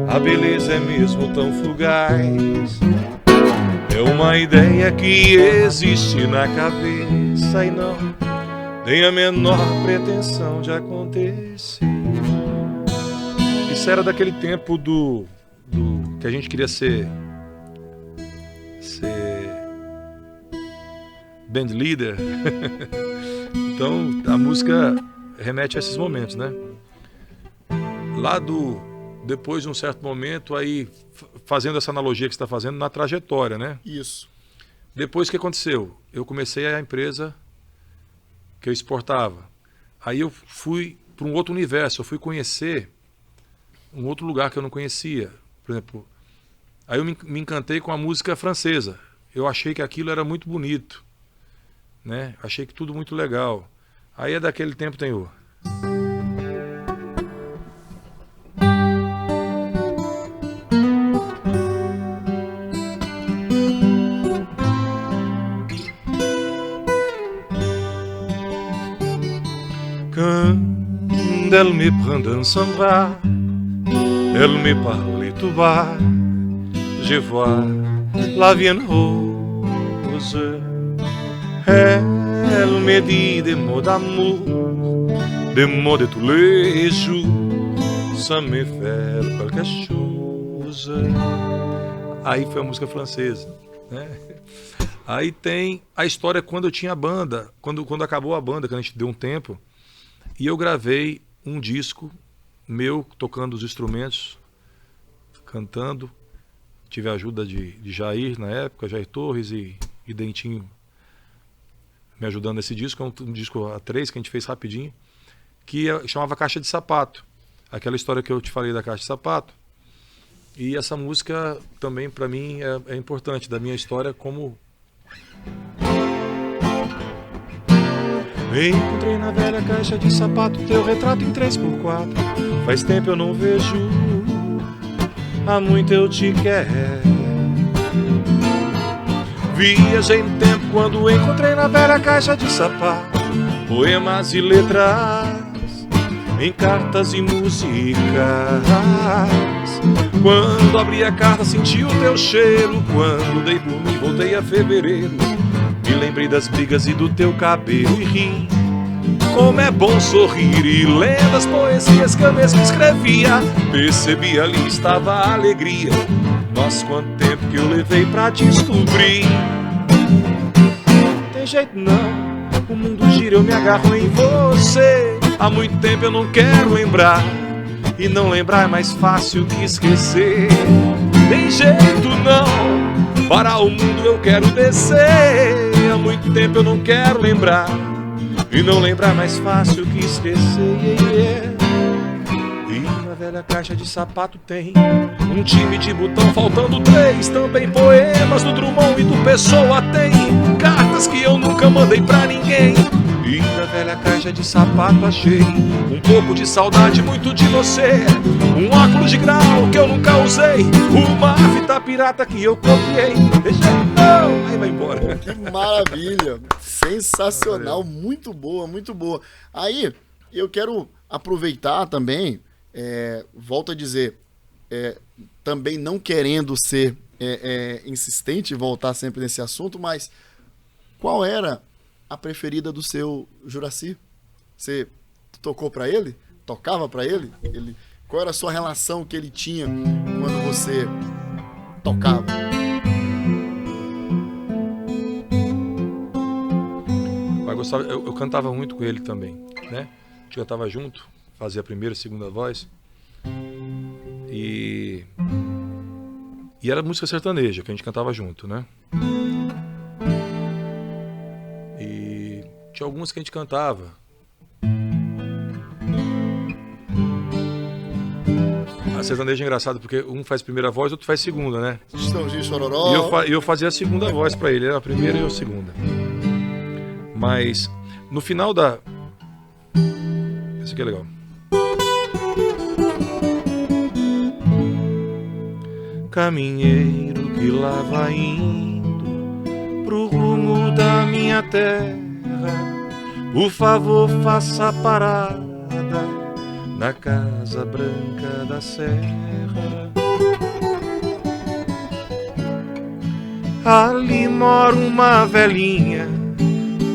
A beleza é mesmo tão fugaz. É uma ideia que existe na cabeça e não tem a menor pretensão de acontecer. Isso era daquele tempo do que a gente queria ser band leader. Então a música remete a esses momentos, né? Depois de um certo momento, aí fazendo essa analogia que você está fazendo na trajetória, né? Isso. Depois o que aconteceu? Eu comecei a empresa que eu exportava. Aí eu fui para um outro universo, eu fui conhecer um outro lugar que eu não conhecia. Por exemplo, aí eu me encantei com a música francesa. Eu achei que aquilo era muito bonito, né? Achei que tudo muito legal. Aí daquele tempo tem o... Quand elle me prend dans son bras, elle me parle tout bas, je vois la vie en rose. Elle me dit des mots d'amour, des mots de tous les jours, ça me fait quelque chose. Aí foi a música francesa, né? Aí tem a história quando eu tinha a banda, quando acabou a banda, que a gente deu um tempo, e eu gravei um disco meu, tocando os instrumentos, cantando. Tive a ajuda de Jair na época, Jair Torres e Dentinho me ajudando nesse disco. É um disco A3 que a gente fez rapidinho, que chamava Caixa de Sapato. Aquela história que eu te falei da Caixa de Sapato. E essa música também para mim é importante, da minha história como... Encontrei na velha caixa de sapato teu retrato em 3x4. Faz tempo eu não vejo, há muito eu te quero. Viajei no tempo quando encontrei na velha caixa de sapato poemas e letras em cartas e músicas. Quando abri a carta senti o teu cheiro. Quando dei por mim voltei a fevereiro. Me lembrei das brigas e do teu cabelo e ri. Como é bom sorrir. E lendo as poesias que eu mesmo escrevia, percebi ali estava a alegria. Nossa, quanto tempo que eu levei pra descobrir. Tem jeito não, O mundo gira, eu me agarro em você. Há muito tempo eu não quero lembrar, e não lembrar é mais fácil que esquecer. Tem jeito não, para o mundo eu quero descer. Há muito tempo eu não quero lembrar, e não lembrar é mais fácil que esquecer. E na velha caixa de sapato tem um time de botão faltando 3. Também poemas do Drummond e do Pessoa. Tem cartas que eu nunca mandei pra ninguém. E na velha caixa de sapato achei um pouco de saudade, muito de você. Um óculos de grau que eu nunca usei, uma fita pirata que eu copiei. Deixa não, aí vai embora. Que maravilha, sensacional, muito boa, muito boa. Aí, eu quero aproveitar também, volto a dizer, também não querendo ser insistente e voltar sempre nesse assunto, mas qual era a preferida do seu Juracy? Você tocou pra ele? Tocava pra ele? Qual era a sua relação que ele tinha quando você tocava? Eu cantava muito com ele também, né? A gente cantava junto, fazia a primeira e segunda voz. E era música sertaneja que a gente cantava junto, né? E tinha algumas que a gente cantava. A sertaneja é engraçado porque um faz primeira voz, outro faz segunda, né? Estãozinho Chororó. E eu fazia a segunda voz pra ele, era a primeira e eu a segunda. Mas no final da... Esse aqui é legal. Caminheiro que lá vai indo pro rumo da minha terra, por favor faça parada na Casa Branca da Serra. Ali mora uma velhinha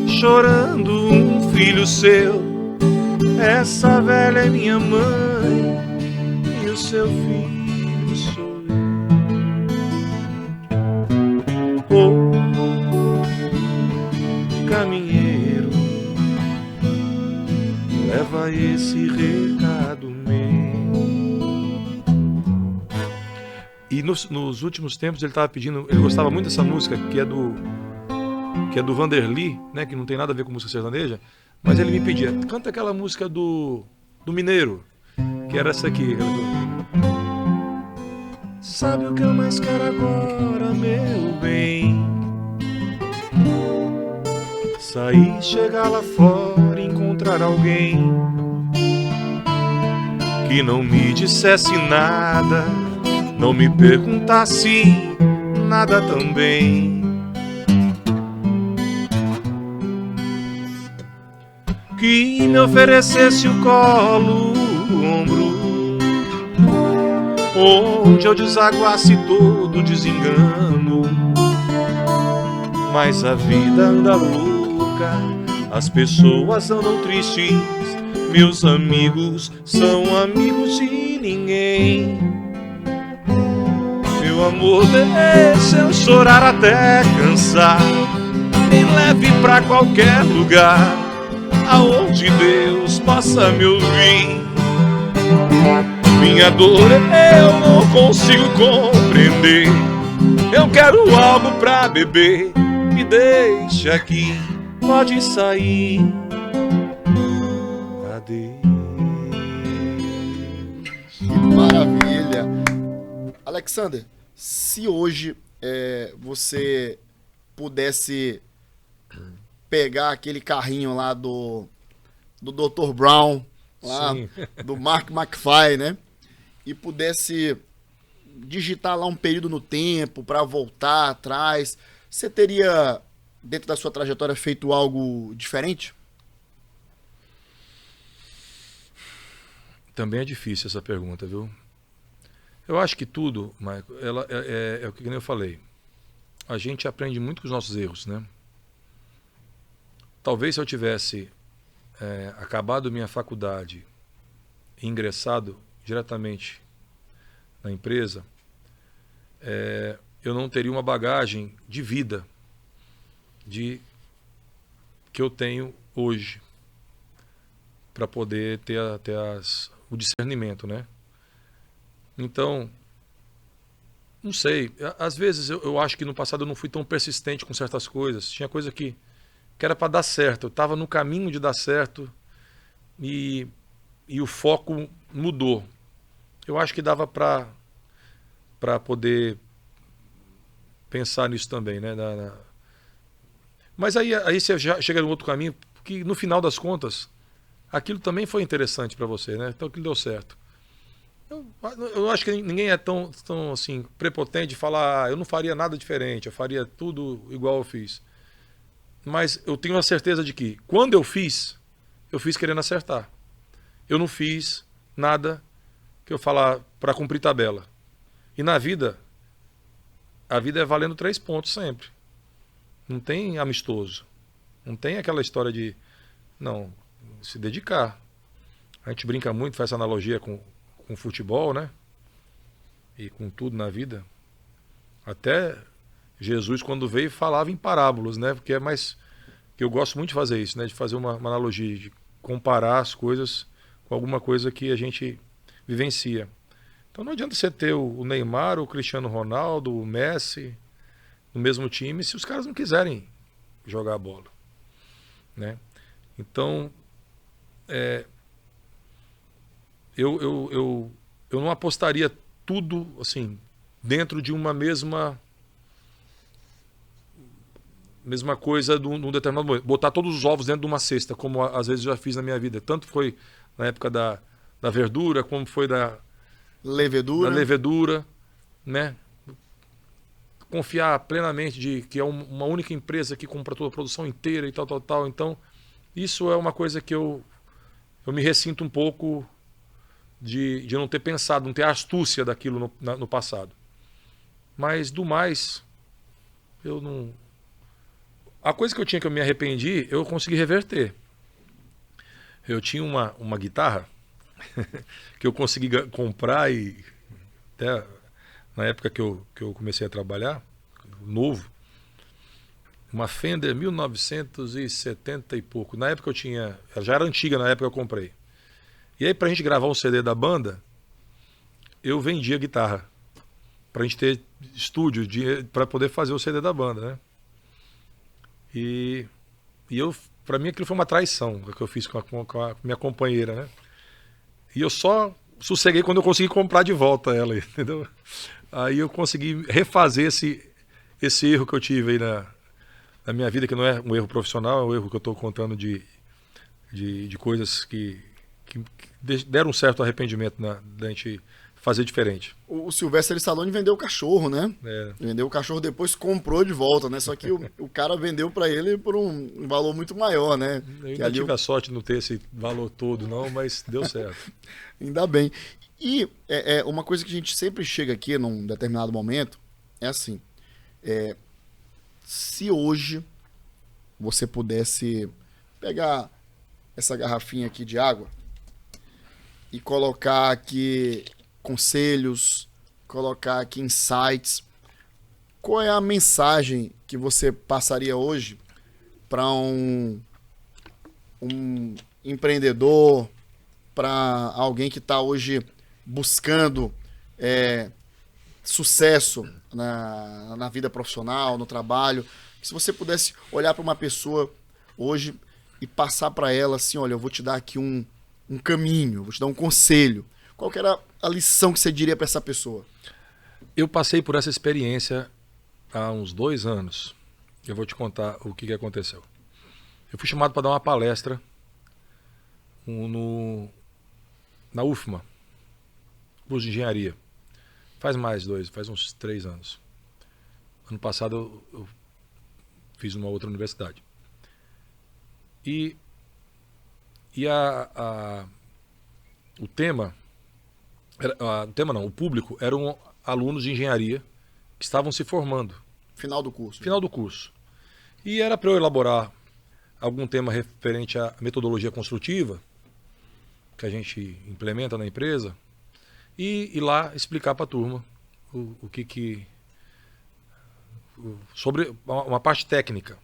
chorando um filho seu. Essa velha é minha mãe e o seu filho sou eu. Oh, caminheiro, leva esse recado meu. E nos últimos tempos ele estava pedindo, ele gostava muito dessa música que é do Vanderly, né, que não tem nada a ver com música sertaneja, mas ele me pedia, canta aquela música do Mineiro, que era essa aqui. Sabe o que eu mais quero agora, meu bem? Sair, chegar lá fora, encontrar alguém que não me dissesse nada, não me perguntasse nada também. Que me oferecesse o colo, o ombro, onde eu desaguasse todo desengano. Mas a vida anda louca, as pessoas andam tristes, meus amigos são amigos de ninguém. Meu amor, deixa eu chorar até cansar, me leve pra qualquer lugar aonde Deus possa me ouvir. Minha dor eu não consigo compreender, eu quero algo pra beber, me deixa aqui, pode sair. Adeus. Que maravilha. Alexander, se hoje você pudesse pegar aquele carrinho lá do Dr. Brown, lá, do Mark McFly, né? E pudesse digitar lá um período no tempo para voltar atrás, você teria, dentro da sua trajetória, feito algo diferente? Também é difícil essa pergunta, viu? Eu acho que tudo, Michael, é o que eu falei. A gente aprende muito com os nossos erros, né? Talvez se eu tivesse acabado minha faculdade e ingressado diretamente na empresa, eu não teria uma bagagem de vida, de que eu tenho hoje para poder ter o discernimento, né? Então, não sei, às vezes eu acho que no passado eu não fui tão persistente com certas coisas. Tinha coisa que era para dar certo, eu estava no caminho de dar certo e o foco mudou. Eu acho que dava para poder pensar nisso também, né? Mas aí você já chega no outro caminho, que no final das contas, aquilo também foi interessante para você, né? Então aquilo deu certo. Eu acho que ninguém é tão assim, prepotente de falar, eu não faria nada diferente, eu faria tudo igual eu fiz. Mas eu tenho a certeza de que, quando eu fiz querendo acertar. Eu não fiz nada que eu falar para cumprir tabela. E na vida, a vida é valendo 3 pontos sempre. Não tem amistoso. Não tem aquela história de, não, se dedicar. A gente brinca muito, faz essa analogia com futebol, né? E com tudo na vida. Até Jesus, quando veio, falava em parábolas, né? Porque é mais... que eu gosto muito de fazer isso, né? De fazer uma analogia, de comparar as coisas com alguma coisa que a gente vivencia. Então não adianta você ter o Neymar, o Cristiano Ronaldo, o Messi no mesmo time se os caras não quiserem jogar a bola, né? Então, eu não apostaria tudo assim dentro de uma mesma coisa num determinado momento. Botar todos os ovos dentro de uma cesta, como às vezes eu já fiz na minha vida. Tanto foi na época da verdura, como foi da levedura, né? Confiar plenamente de que é uma única empresa que compra toda a produção inteira e tal. Então, isso é uma coisa que eu me ressinto um pouco de não ter pensado, não ter a astúcia daquilo no passado. Mas, do mais, eu não... A coisa que eu me arrependi, eu consegui reverter. Eu tinha uma guitarra que eu consegui comprar e até na época que eu comecei a trabalhar, novo, uma Fender 1970 e pouco. Na época ela já era antiga na época que eu comprei. E aí, pra gente gravar um CD da banda, eu vendia guitarra. Pra gente ter estúdio, pra poder fazer o CD da banda, né? E pra mim aquilo foi uma traição que eu fiz com a minha companheira, né? E eu só sosseguei quando eu consegui comprar de volta ela, entendeu? Aí eu consegui refazer esse erro que eu tive aí na minha vida, que não é um erro profissional, é um erro que eu estou contando de coisas que deram um certo arrependimento da gente fazer diferente. O Sylvester Stallone vendeu o cachorro, né? É. Vendeu o cachorro, depois comprou de volta, né? Só que o cara vendeu para ele por um valor muito maior, né? Eu ainda tive a sorte de não ter esse valor todo, não, mas deu certo. Ainda bem. E uma coisa que a gente sempre chega aqui num determinado momento é assim, se hoje você pudesse pegar essa garrafinha aqui de água e colocar aqui conselhos, colocar aqui insights, qual é a mensagem que você passaria hoje para um empreendedor, para alguém que está hoje buscando sucesso na vida profissional, no trabalho? Se você pudesse olhar para uma pessoa hoje e passar para ela assim, olha, eu vou te dar aqui um caminho, vou te dar um conselho. Qual que era a lição que você diria para essa pessoa? Eu passei por essa experiência há uns 2 anos. Eu vou te contar o que aconteceu. Eu fui chamado para dar uma palestra na UFMA, curso de engenharia. Faz uns 3 anos. Ano passado eu fiz numa outra universidade. E o tema... o público eram alunos de engenharia que estavam se formando. Final do curso. Final do curso. E era para eu elaborar algum tema referente à metodologia construtiva que a gente implementa na empresa e ir lá explicar para a turma sobre uma parte técnica.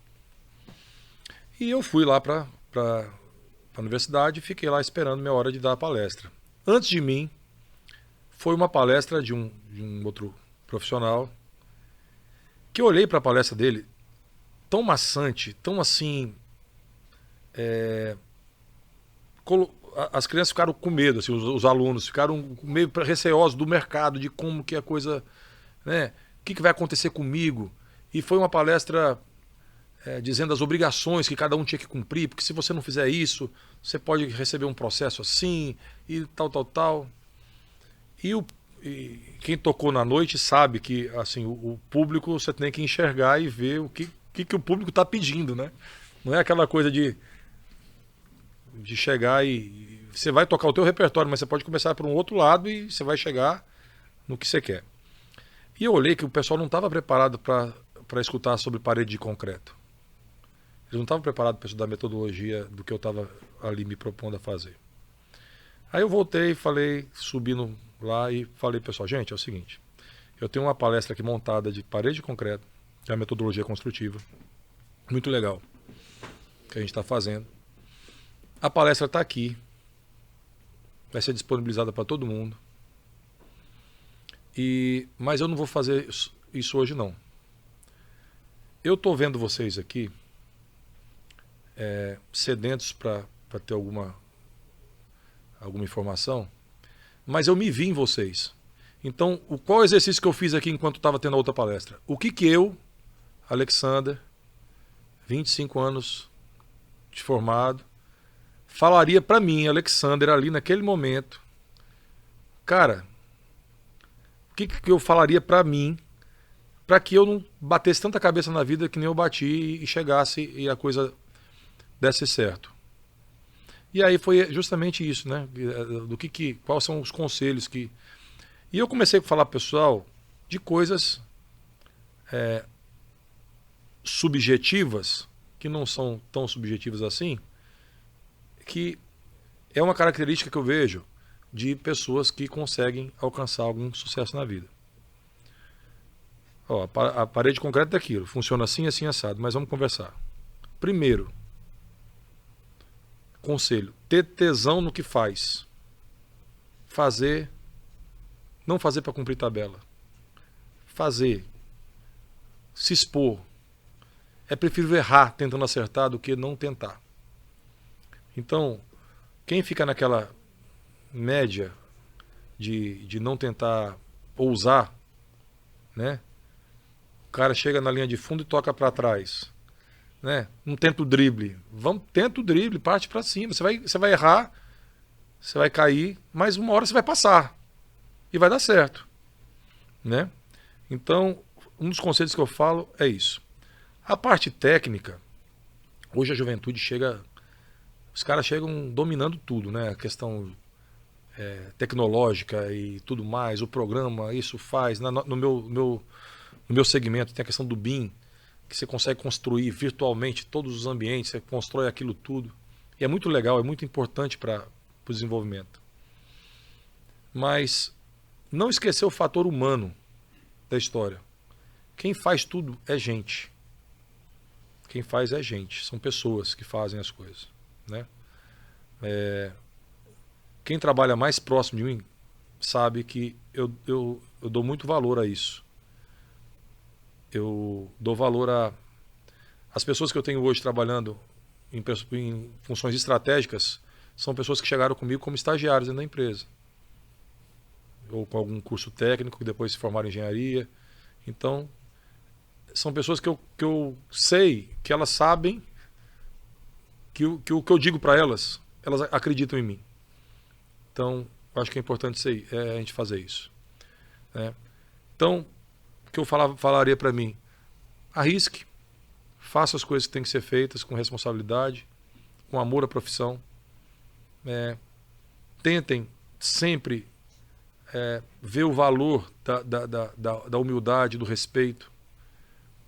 E eu fui lá para a universidade e fiquei lá esperando minha hora de dar a palestra. Antes de mim, foi uma palestra de um outro profissional, que eu olhei para a palestra dele, tão maçante, tão assim... as crianças ficaram com medo, assim, os alunos ficaram meio receosos do mercado, de como que a coisa... Né, o que vai acontecer comigo? E foi uma palestra dizendo as obrigações que cada um tinha que cumprir, porque se você não fizer isso, você pode receber um processo assim, e tal, tal, tal. E quem tocou na noite sabe que assim, o público você tem que enxergar e ver o que o público está pedindo, né? Não é aquela coisa de chegar e você vai tocar o teu repertório, mas você pode começar por um outro lado e você vai chegar no que você quer. E eu olhei que o pessoal não estava preparado para escutar sobre parede de concreto. Eles não estavam preparados para estudar a metodologia do que eu estava ali me propondo a fazer. Aí eu voltei, falei, subindo lá e falei, pessoal, gente, é o seguinte, eu tenho uma palestra aqui montada de parede de concreto, que é a metodologia construtiva, muito legal, que a gente está fazendo. A palestra está aqui, vai ser disponibilizada para todo mundo, mas eu não vou fazer isso hoje não. Eu estou vendo vocês aqui, sedentos para ter alguma informação, mas eu me vi em vocês. Então, qual o exercício que eu fiz aqui enquanto estava tendo a outra palestra? O que eu, Alexander, 25 anos de formado, falaria para mim, Alexander, ali naquele momento, cara, o que eu falaria para mim, para que eu não batesse tanta cabeça na vida que nem eu bati e chegasse e a coisa desse certo. E aí foi justamente isso, né? Quais são os conselhos que... E eu comecei a falar, pessoal, de coisas subjetivas, que não são tão subjetivas assim, que é uma característica que eu vejo de pessoas que conseguem alcançar algum sucesso na vida. Ó, a parede de concreto é aquilo, funciona assim, assim, assado, mas vamos conversar. Primeiro, conselho, ter tesão no que faz. Não fazer para cumprir tabela. Fazer, se expor. É preferível errar tentando acertar do que não tentar. Então, quem fica naquela média de não tentar ousar, né? O cara chega na linha de fundo e toca para trás. Né? Não tenta o drible. Tenta o drible, parte para cima. Você vai errar, você vai cair, mas uma hora você vai passar. E vai dar certo. Né? Então, um dos conselhos que eu falo é isso. A parte técnica, hoje a juventude os caras chegam dominando tudo, né? A questão tecnológica e tudo mais, o programa, isso faz. No meu segmento tem a questão do BIM, que você consegue construir virtualmente todos os ambientes, você constrói aquilo tudo. E é muito legal, é muito importante para o desenvolvimento. Mas não esquecer o fator humano da história. Quem faz tudo é gente. Quem faz é gente, são pessoas que fazem as coisas. Né? Quem trabalha mais próximo de mim sabe que eu dou muito valor a isso. Eu dou valor as pessoas que eu tenho hoje trabalhando em funções estratégicas, são pessoas que chegaram comigo como estagiários dentro da empresa. Ou com algum curso técnico, que depois se formaram em engenharia. Então, são pessoas que eu sei que elas sabem que o que eu digo para elas acreditam em mim. Então, eu acho que é importante isso aí, a gente fazer isso. Né? Então, o que eu falaria para mim? Arrisque, faça as coisas que têm que ser feitas com responsabilidade, com amor à profissão. Tentem sempre ver o valor da humildade, do respeito,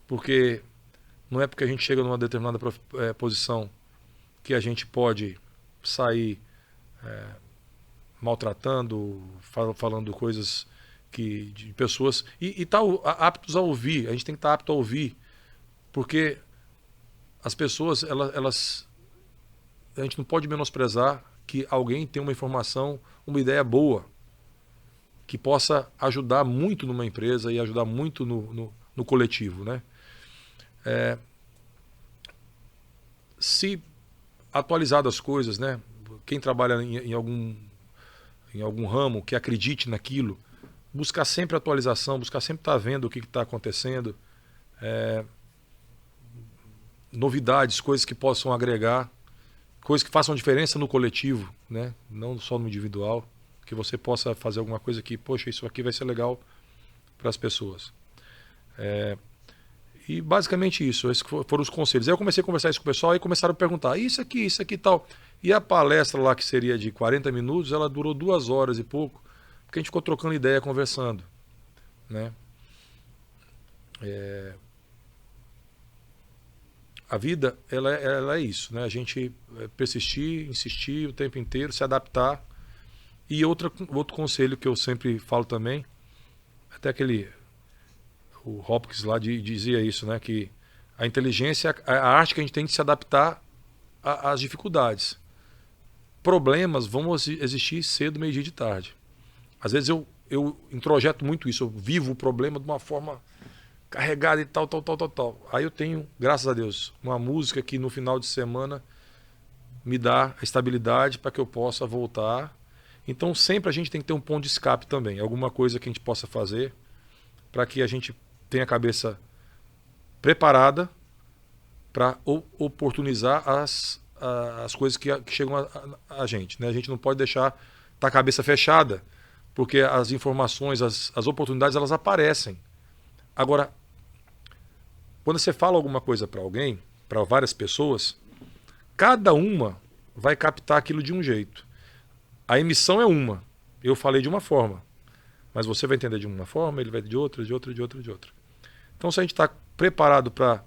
porque não é porque a gente chega numa determinada posição que a gente pode sair maltratando, falando coisas de pessoas, e estar aptos a ouvir. A gente tem que estar apto a ouvir, porque as pessoas, a gente não pode menosprezar que alguém tem uma informação, uma ideia boa, que possa ajudar muito numa empresa e ajudar muito no coletivo, né? Se atualizar as coisas, né? Quem trabalha em algum ramo, que acredite naquilo, buscar sempre atualização, buscar sempre estar vendo o que está acontecendo, novidades, coisas que possam agregar, coisas que façam diferença no coletivo, né? Não só no individual, que você possa fazer alguma coisa que, poxa, isso aqui vai ser legal para as pessoas. E basicamente isso, esses foram os conselhos. Aí eu comecei a conversar isso com o pessoal e começaram a perguntar, isso aqui e tal. E a palestra lá, que seria de 40 minutos, ela durou 2 horas e pouco, porque a gente ficou trocando ideia, conversando, né? A vida, ela é isso, né? A gente persistir, insistir o tempo inteiro, se adaptar. E outro conselho que eu sempre falo também, até o Hopkins lá dizia isso, né? Que a inteligência, a arte que a gente tem de se adaptar às dificuldades. Problemas vão existir cedo, meio-dia de tarde. Às vezes eu introjeto muito isso, eu vivo o problema de uma forma carregada e tal. Aí eu tenho, graças a Deus, uma música que no final de semana me dá a estabilidade para que eu possa voltar. Então sempre a gente tem que ter um ponto de escape também, alguma coisa que a gente possa fazer para que a gente tenha a cabeça preparada para oportunizar as coisas que chegam a gente, né? A gente não pode deixar a cabeça fechada, porque as informações, as oportunidades, elas aparecem. Agora, quando você fala alguma coisa para alguém, para várias pessoas, cada uma vai captar aquilo de um jeito. A emissão é uma. Eu falei de uma forma, mas você vai entender de uma forma, ele vai de outra. Então, se a gente está preparado para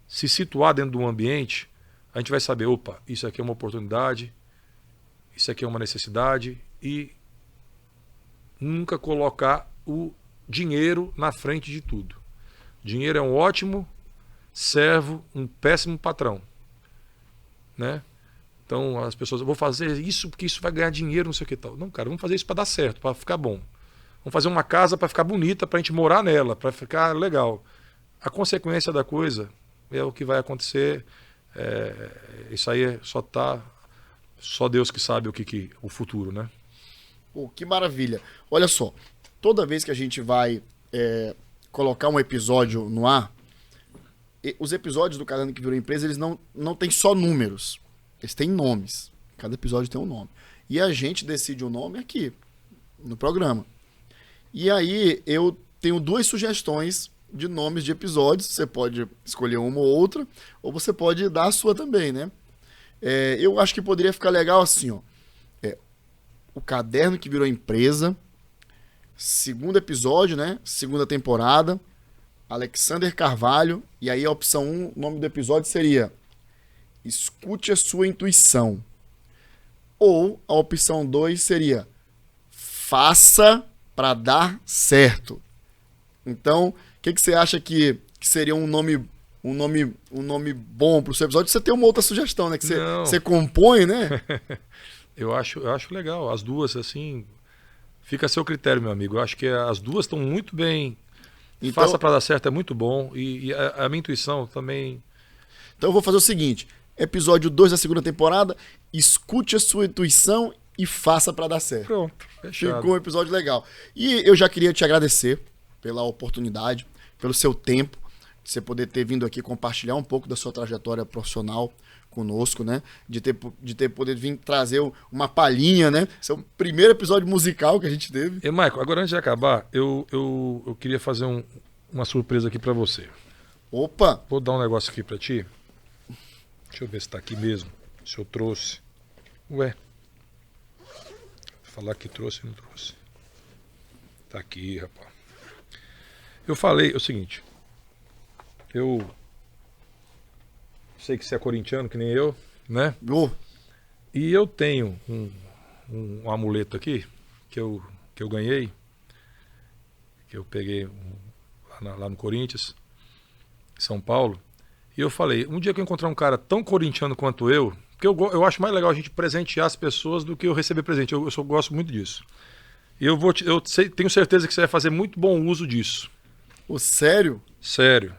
se situar dentro de um ambiente, a gente vai saber, opa, isso aqui é uma oportunidade, isso aqui é uma necessidade, e nunca colocar o dinheiro na frente de tudo. Dinheiro é um ótimo servo, um péssimo patrão, né? Então as pessoas, eu vou fazer isso porque isso vai ganhar dinheiro, não sei o que tal. Não, cara, vamos fazer isso para dar certo, para ficar bom. Vamos fazer uma casa para ficar bonita, para a gente morar nela, para ficar legal. A consequência da coisa é o que vai acontecer. Isso aí só Deus que sabe o futuro, né? Pô, que maravilha. Olha só, toda vez que a gente vai colocar um episódio no ar, os episódios do Caderno que Virou Empresa, eles não têm só números, eles têm nomes. Cada episódio tem um nome. E a gente decide o nome aqui, no programa. E aí eu tenho 2 sugestões de nomes de episódios. Você pode escolher uma ou outra, ou você pode dar a sua também, né? Eu acho que poderia ficar legal assim, ó. O Caderno que Virou Empresa, 2º episódio, né? 2ª temporada, Alexander Carvalho. E aí a opção 1, o nome do episódio seria Escute a Sua Intuição. Ou a opção 2 seria Faça para Dar Certo. Então, o que você acha que seria um nome bom para o seu episódio? Você tem uma outra sugestão, né? Que você compõe, né? Eu acho legal. As duas, assim, fica a seu critério, meu amigo. Eu acho que as duas estão muito bem. Então, Faça para Dar Certo é muito bom. E a minha intuição também. Então eu vou fazer o seguinte: episódio 2 da 2ª temporada, Escute a Sua Intuição e Faça para Dar Certo. Pronto, fechado. Ficou um episódio legal. E eu já queria te agradecer pela oportunidade, pelo seu tempo, de você poder ter vindo aqui compartilhar um pouco da sua trajetória profissional conosco, né? De ter podido vir trazer uma palhinha, né? Esse é o primeiro episódio musical que a gente teve. E, Michael, agora antes de acabar, eu queria fazer uma surpresa aqui pra você. Opa! Vou dar um negócio aqui pra ti. Deixa eu ver se tá aqui mesmo. Se eu trouxe. Ué. Falar que trouxe, não trouxe. Tá aqui, rapaz. Eu falei o seguinte. Eu sei que você é corintiano, que nem eu, né? E eu tenho um amuleto aqui que eu ganhei, que eu peguei lá no Corinthians, em São Paulo, E eu falei, um dia que eu encontrar um cara tão corintiano quanto eu, porque eu acho mais legal a gente presentear as pessoas do que eu receber presente. Eu gosto muito disso. E tenho certeza que você vai fazer muito bom uso disso. Ô, sério? Sério.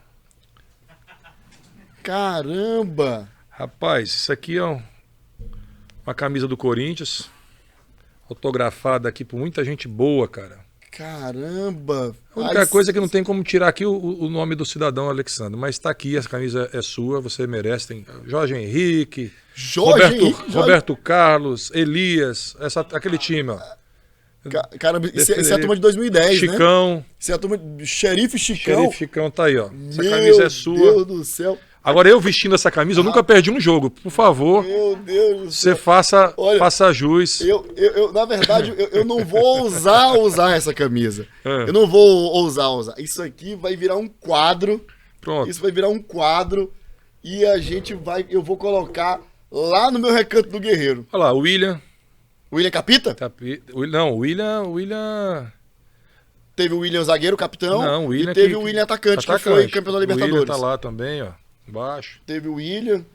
Caramba! Rapaz, isso aqui é uma camisa do Corinthians, autografada aqui por muita gente boa, cara. Caramba! A única coisa é que não tem como tirar aqui o nome do cidadão Alexandre, mas está aqui, essa camisa é sua, você merece. Tem Jorge Henrique, Roberto Carlos, Elias, aquele time, ó. Caramba, isso é a turma de 2010, Chicão. Né? Isso é a turma de Xerife Chicão. Xerife Chicão tá aí, ó. Essa camisa é sua. Meu Deus do céu. Agora, eu vestindo essa camisa, eu nunca perdi um jogo. Por favor, meu Deus do céu. Você faça jus. Na verdade, eu não vou ousar usar essa camisa. Eu não vou ousar usar. Isso aqui vai virar um quadro. Pronto. Isso vai virar um quadro e eu vou colocar lá no meu Recanto do Guerreiro. Olha lá, o William. William Capita? Não, William... Teve o William zagueiro, capitão. Não, o William e teve o William atacante, que foi campeão da Libertadores. O William tá lá também, ó, embaixo. Teve o William.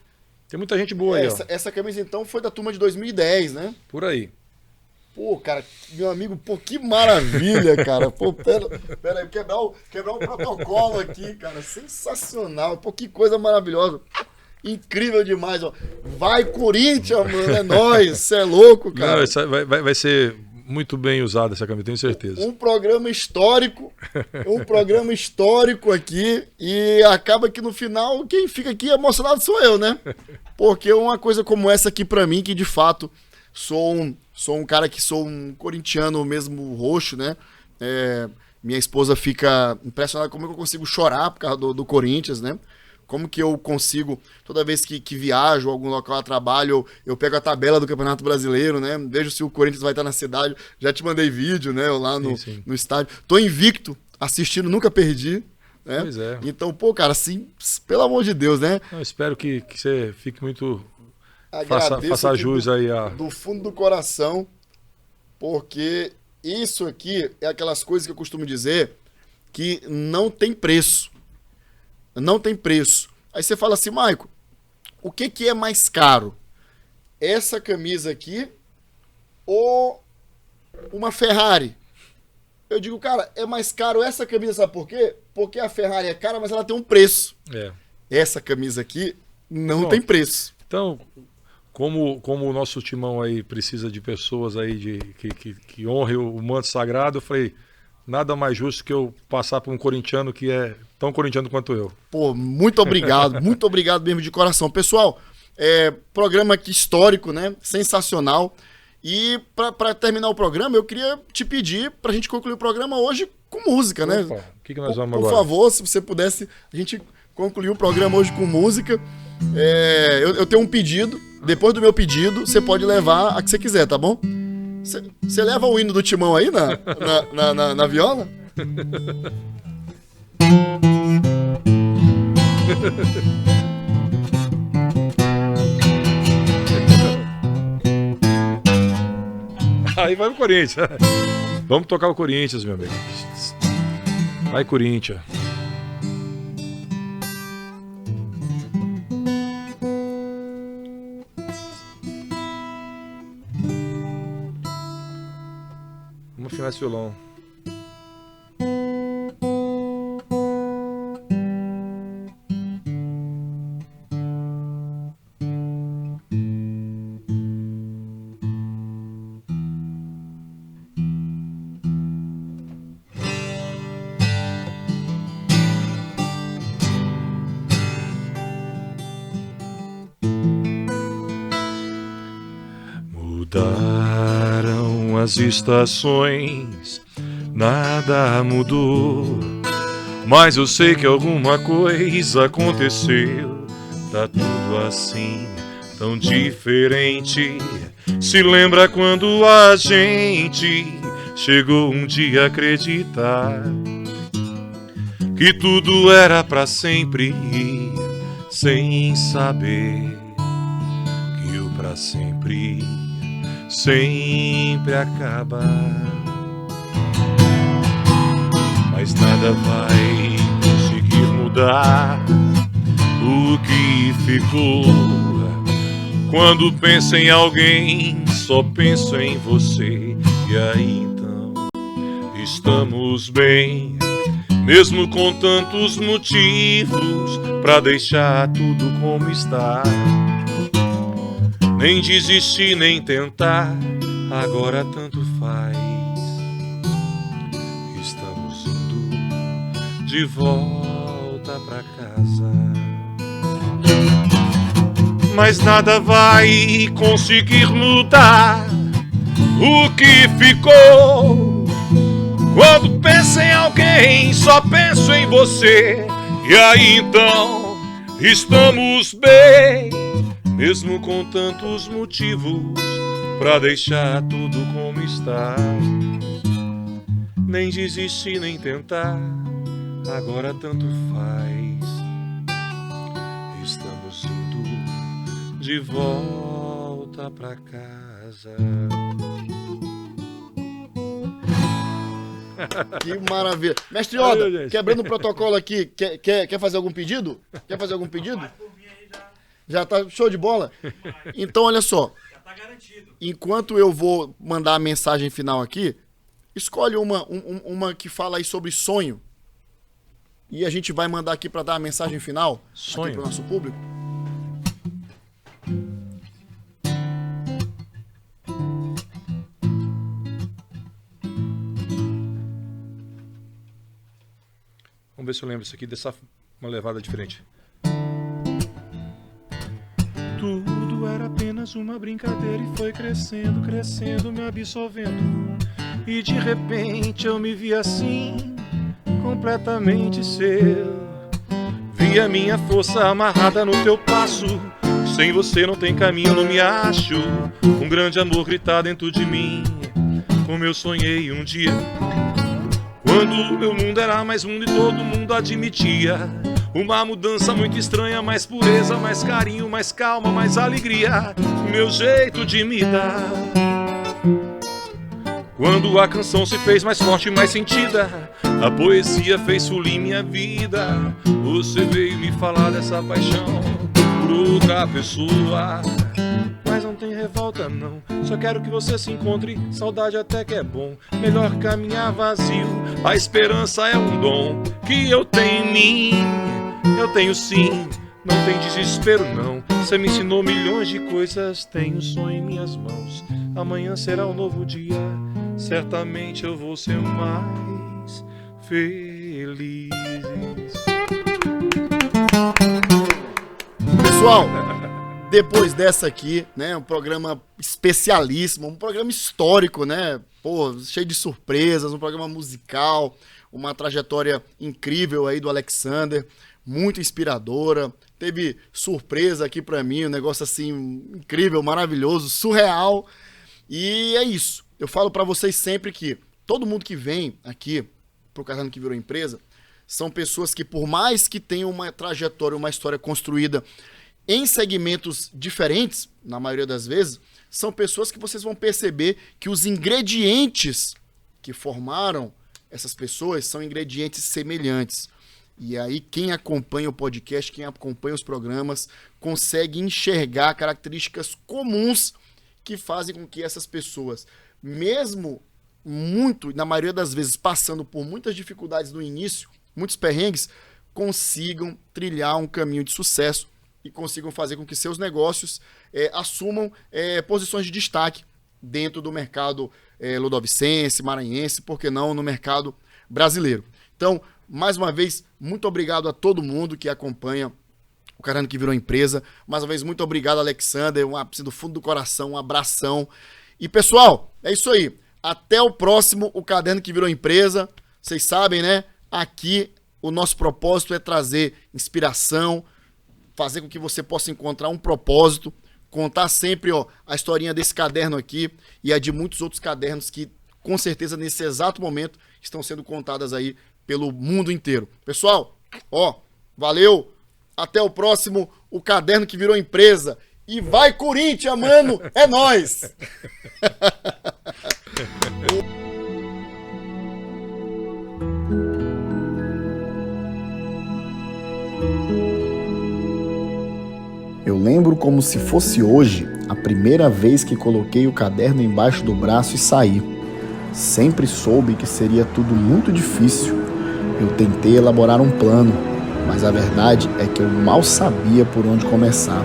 Tem muita gente boa aí, ó. Essa camisa, então, foi da turma de 2010, né? Por aí. Pô, cara, meu amigo, pô, que maravilha, cara. Pô, pera aí, quebrar o protocolo aqui, cara. Sensacional. Pô, que coisa maravilhosa. Incrível demais, ó. Vai, Corinthians, mano, é nóis. Você é louco, cara. Não, vai ser muito bem usada essa camisa, tenho certeza. Um programa histórico. Aqui. E acaba que no final, quem fica aqui emocionado sou eu, né? Porque uma coisa como essa aqui pra mim, que de fato sou um cara que sou um corintiano mesmo roxo, né? Minha esposa fica impressionada como eu consigo chorar por causa do Corinthians, né? Como que eu consigo, toda vez que viajo a algum local a trabalho, eu pego a tabela do Campeonato Brasileiro, né? Vejo se o Corinthians vai estar na cidade. Já te mandei vídeo, né? Eu lá no estádio. Tô invicto, assistindo, nunca perdi. Né? Pois é. Então, pô, cara, assim, pelo amor de Deus, né? Eu espero que você fique muito... Agradeço faça jus aí do fundo do coração, porque isso aqui é aquelas coisas que eu costumo dizer que não tem preço. Não tem preço. Aí você fala assim, Maico, o que é mais caro? Essa camisa aqui ou uma Ferrari? Eu digo, cara, é mais caro essa camisa, sabe por quê? Porque a Ferrari é cara, mas ela tem um preço. Essa camisa aqui não tem preço. Então, como o nosso timão aí precisa de pessoas aí que honrem o manto sagrado, eu falei, nada mais justo que eu passar por um corintiano que é tão corintiano quanto eu. Pô, muito obrigado mesmo de coração. Pessoal, programa aqui histórico, né? Sensacional. E para terminar o programa, eu queria te pedir pra gente concluir o programa hoje com música, né? Opa, o que nós vamos agora? Por favor, se você pudesse, a gente concluir o programa hoje com música. Eu tenho um pedido. Depois do meu pedido, você pode levar a que você quiser, tá bom? Você leva o hino do Timão aí na viola? Aí vai o Corinthians. Vamos tocar o Corinthians, meu amigo. Vai, Corinthians. Vamos afinar esse violão. Mudaram as estações, nada mudou, mas eu sei que alguma coisa aconteceu. Tá tudo assim, tão diferente. Se lembra quando a gente chegou um dia a acreditar que tudo era pra sempre, sem saber que o pra sempre sempre acaba. Mas nada vai conseguir mudar do que ficou. Quando penso em alguém, só penso em você. E aí então, estamos bem, mesmo com tantos motivos pra deixar tudo como está. Nem desistir, nem tentar, agora tanto faz. Estamos indo de volta pra casa. Mas nada vai conseguir mudar o que ficou. Quando penso em alguém, só penso em você. E aí então, estamos bem, mesmo com tantos motivos pra deixar tudo como está. Nem desistir, nem tentar, agora tanto faz. Estamos indo de volta pra casa. Que maravilha. Mestre Yoda, quebrando o protocolo aqui, quer fazer algum pedido? Quer fazer algum pedido? Já tá show de bola? Então, olha só. Já tá garantido. Enquanto eu vou mandar a mensagem final aqui, escolhe uma que fala aí sobre sonho. E a gente vai mandar aqui para dar a mensagem final Sonho? aqui pro nosso público. Vamos ver se eu lembro isso aqui dessa uma levada diferente. Tudo era apenas uma brincadeira e foi crescendo, crescendo, me absorvendo. E de repente eu me vi assim, completamente seu. Vi a minha força amarrada no teu passo. Sem você não tem caminho, não me acho. Um grande amor gritar dentro de mim, como eu sonhei um dia. Quando o meu mundo era mais mundo e todo mundo admitia uma mudança muito estranha, mais pureza, mais carinho, mais calma, mais alegria, meu jeito de me dar. Quando a canção se fez mais forte e mais sentida, a poesia fez fluir minha vida. Você veio me falar dessa paixão por outra pessoa. Mas não tem revolta não, só quero que você se encontre. Saudade até que é bom, melhor caminhar vazio. A esperança é um dom que eu tenho em mim. Eu tenho sim, não tem desespero não. Você me ensinou milhões de coisas, tenho sonho em minhas mãos. Amanhã será um novo dia, certamente eu vou ser mais feliz. Pessoal, depois dessa aqui, né, um programa especialíssimo, um programa histórico, né, pô, cheio de surpresas, um programa musical, uma trajetória incrível aí do Alexander, muito inspiradora, teve surpresa aqui pra mim, um negócio assim incrível, maravilhoso, surreal, e é isso. Eu falo pra vocês sempre que todo mundo que vem aqui pro Caderno que Virou Empresa são pessoas que, por mais que tenham uma trajetória, uma história construída em segmentos diferentes, na maioria das vezes, são pessoas que vocês vão perceber que os ingredientes que formaram essas pessoas são ingredientes semelhantes. E aí quem acompanha o podcast, quem acompanha os programas, consegue enxergar características comuns que fazem com que essas pessoas, mesmo muito, na maioria das vezes, passando por muitas dificuldades no início, muitos perrengues, consigam trilhar um caminho de sucesso e consigam fazer com que seus negócios assumam posições de destaque dentro do mercado ludovicense, maranhense, por que não no mercado brasileiro. Então, mais uma vez, muito obrigado a todo mundo que acompanha o Caderno que Virou Empresa. Mais uma vez, muito obrigado, Alexander, do fundo do coração, um abração. E, pessoal, é isso aí. Até o próximo, o Caderno que Virou Empresa. Vocês sabem, né? Aqui, o nosso propósito é trazer inspiração, fazer com que você possa encontrar um propósito, contar sempre a historinha desse caderno aqui e a de muitos outros cadernos que, com certeza, nesse exato momento, estão sendo contadas aí pelo mundo inteiro. Pessoal, valeu, até o próximo, o Caderno que Virou Empresa. E vai, Corinthians, mano, é nóis! Eu lembro como se fosse hoje a primeira vez que coloquei o caderno embaixo do braço e saí. Sempre soube que seria tudo muito difícil. Eu tentei elaborar um plano, mas a verdade é que eu mal sabia por onde começar.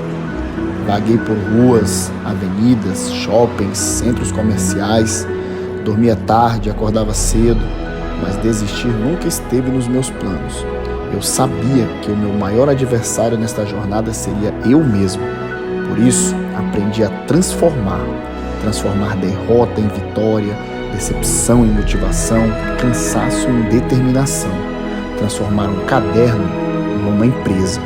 Vaguei por ruas, avenidas, shoppings, centros comerciais, dormia tarde, acordava cedo, mas desistir nunca esteve nos meus planos. Eu sabia que o meu maior adversário nesta jornada seria eu mesmo. Por isso, aprendi a transformar derrota em vitória, decepção em motivação, cansaço em determinação. Transformar um caderno em uma empresa.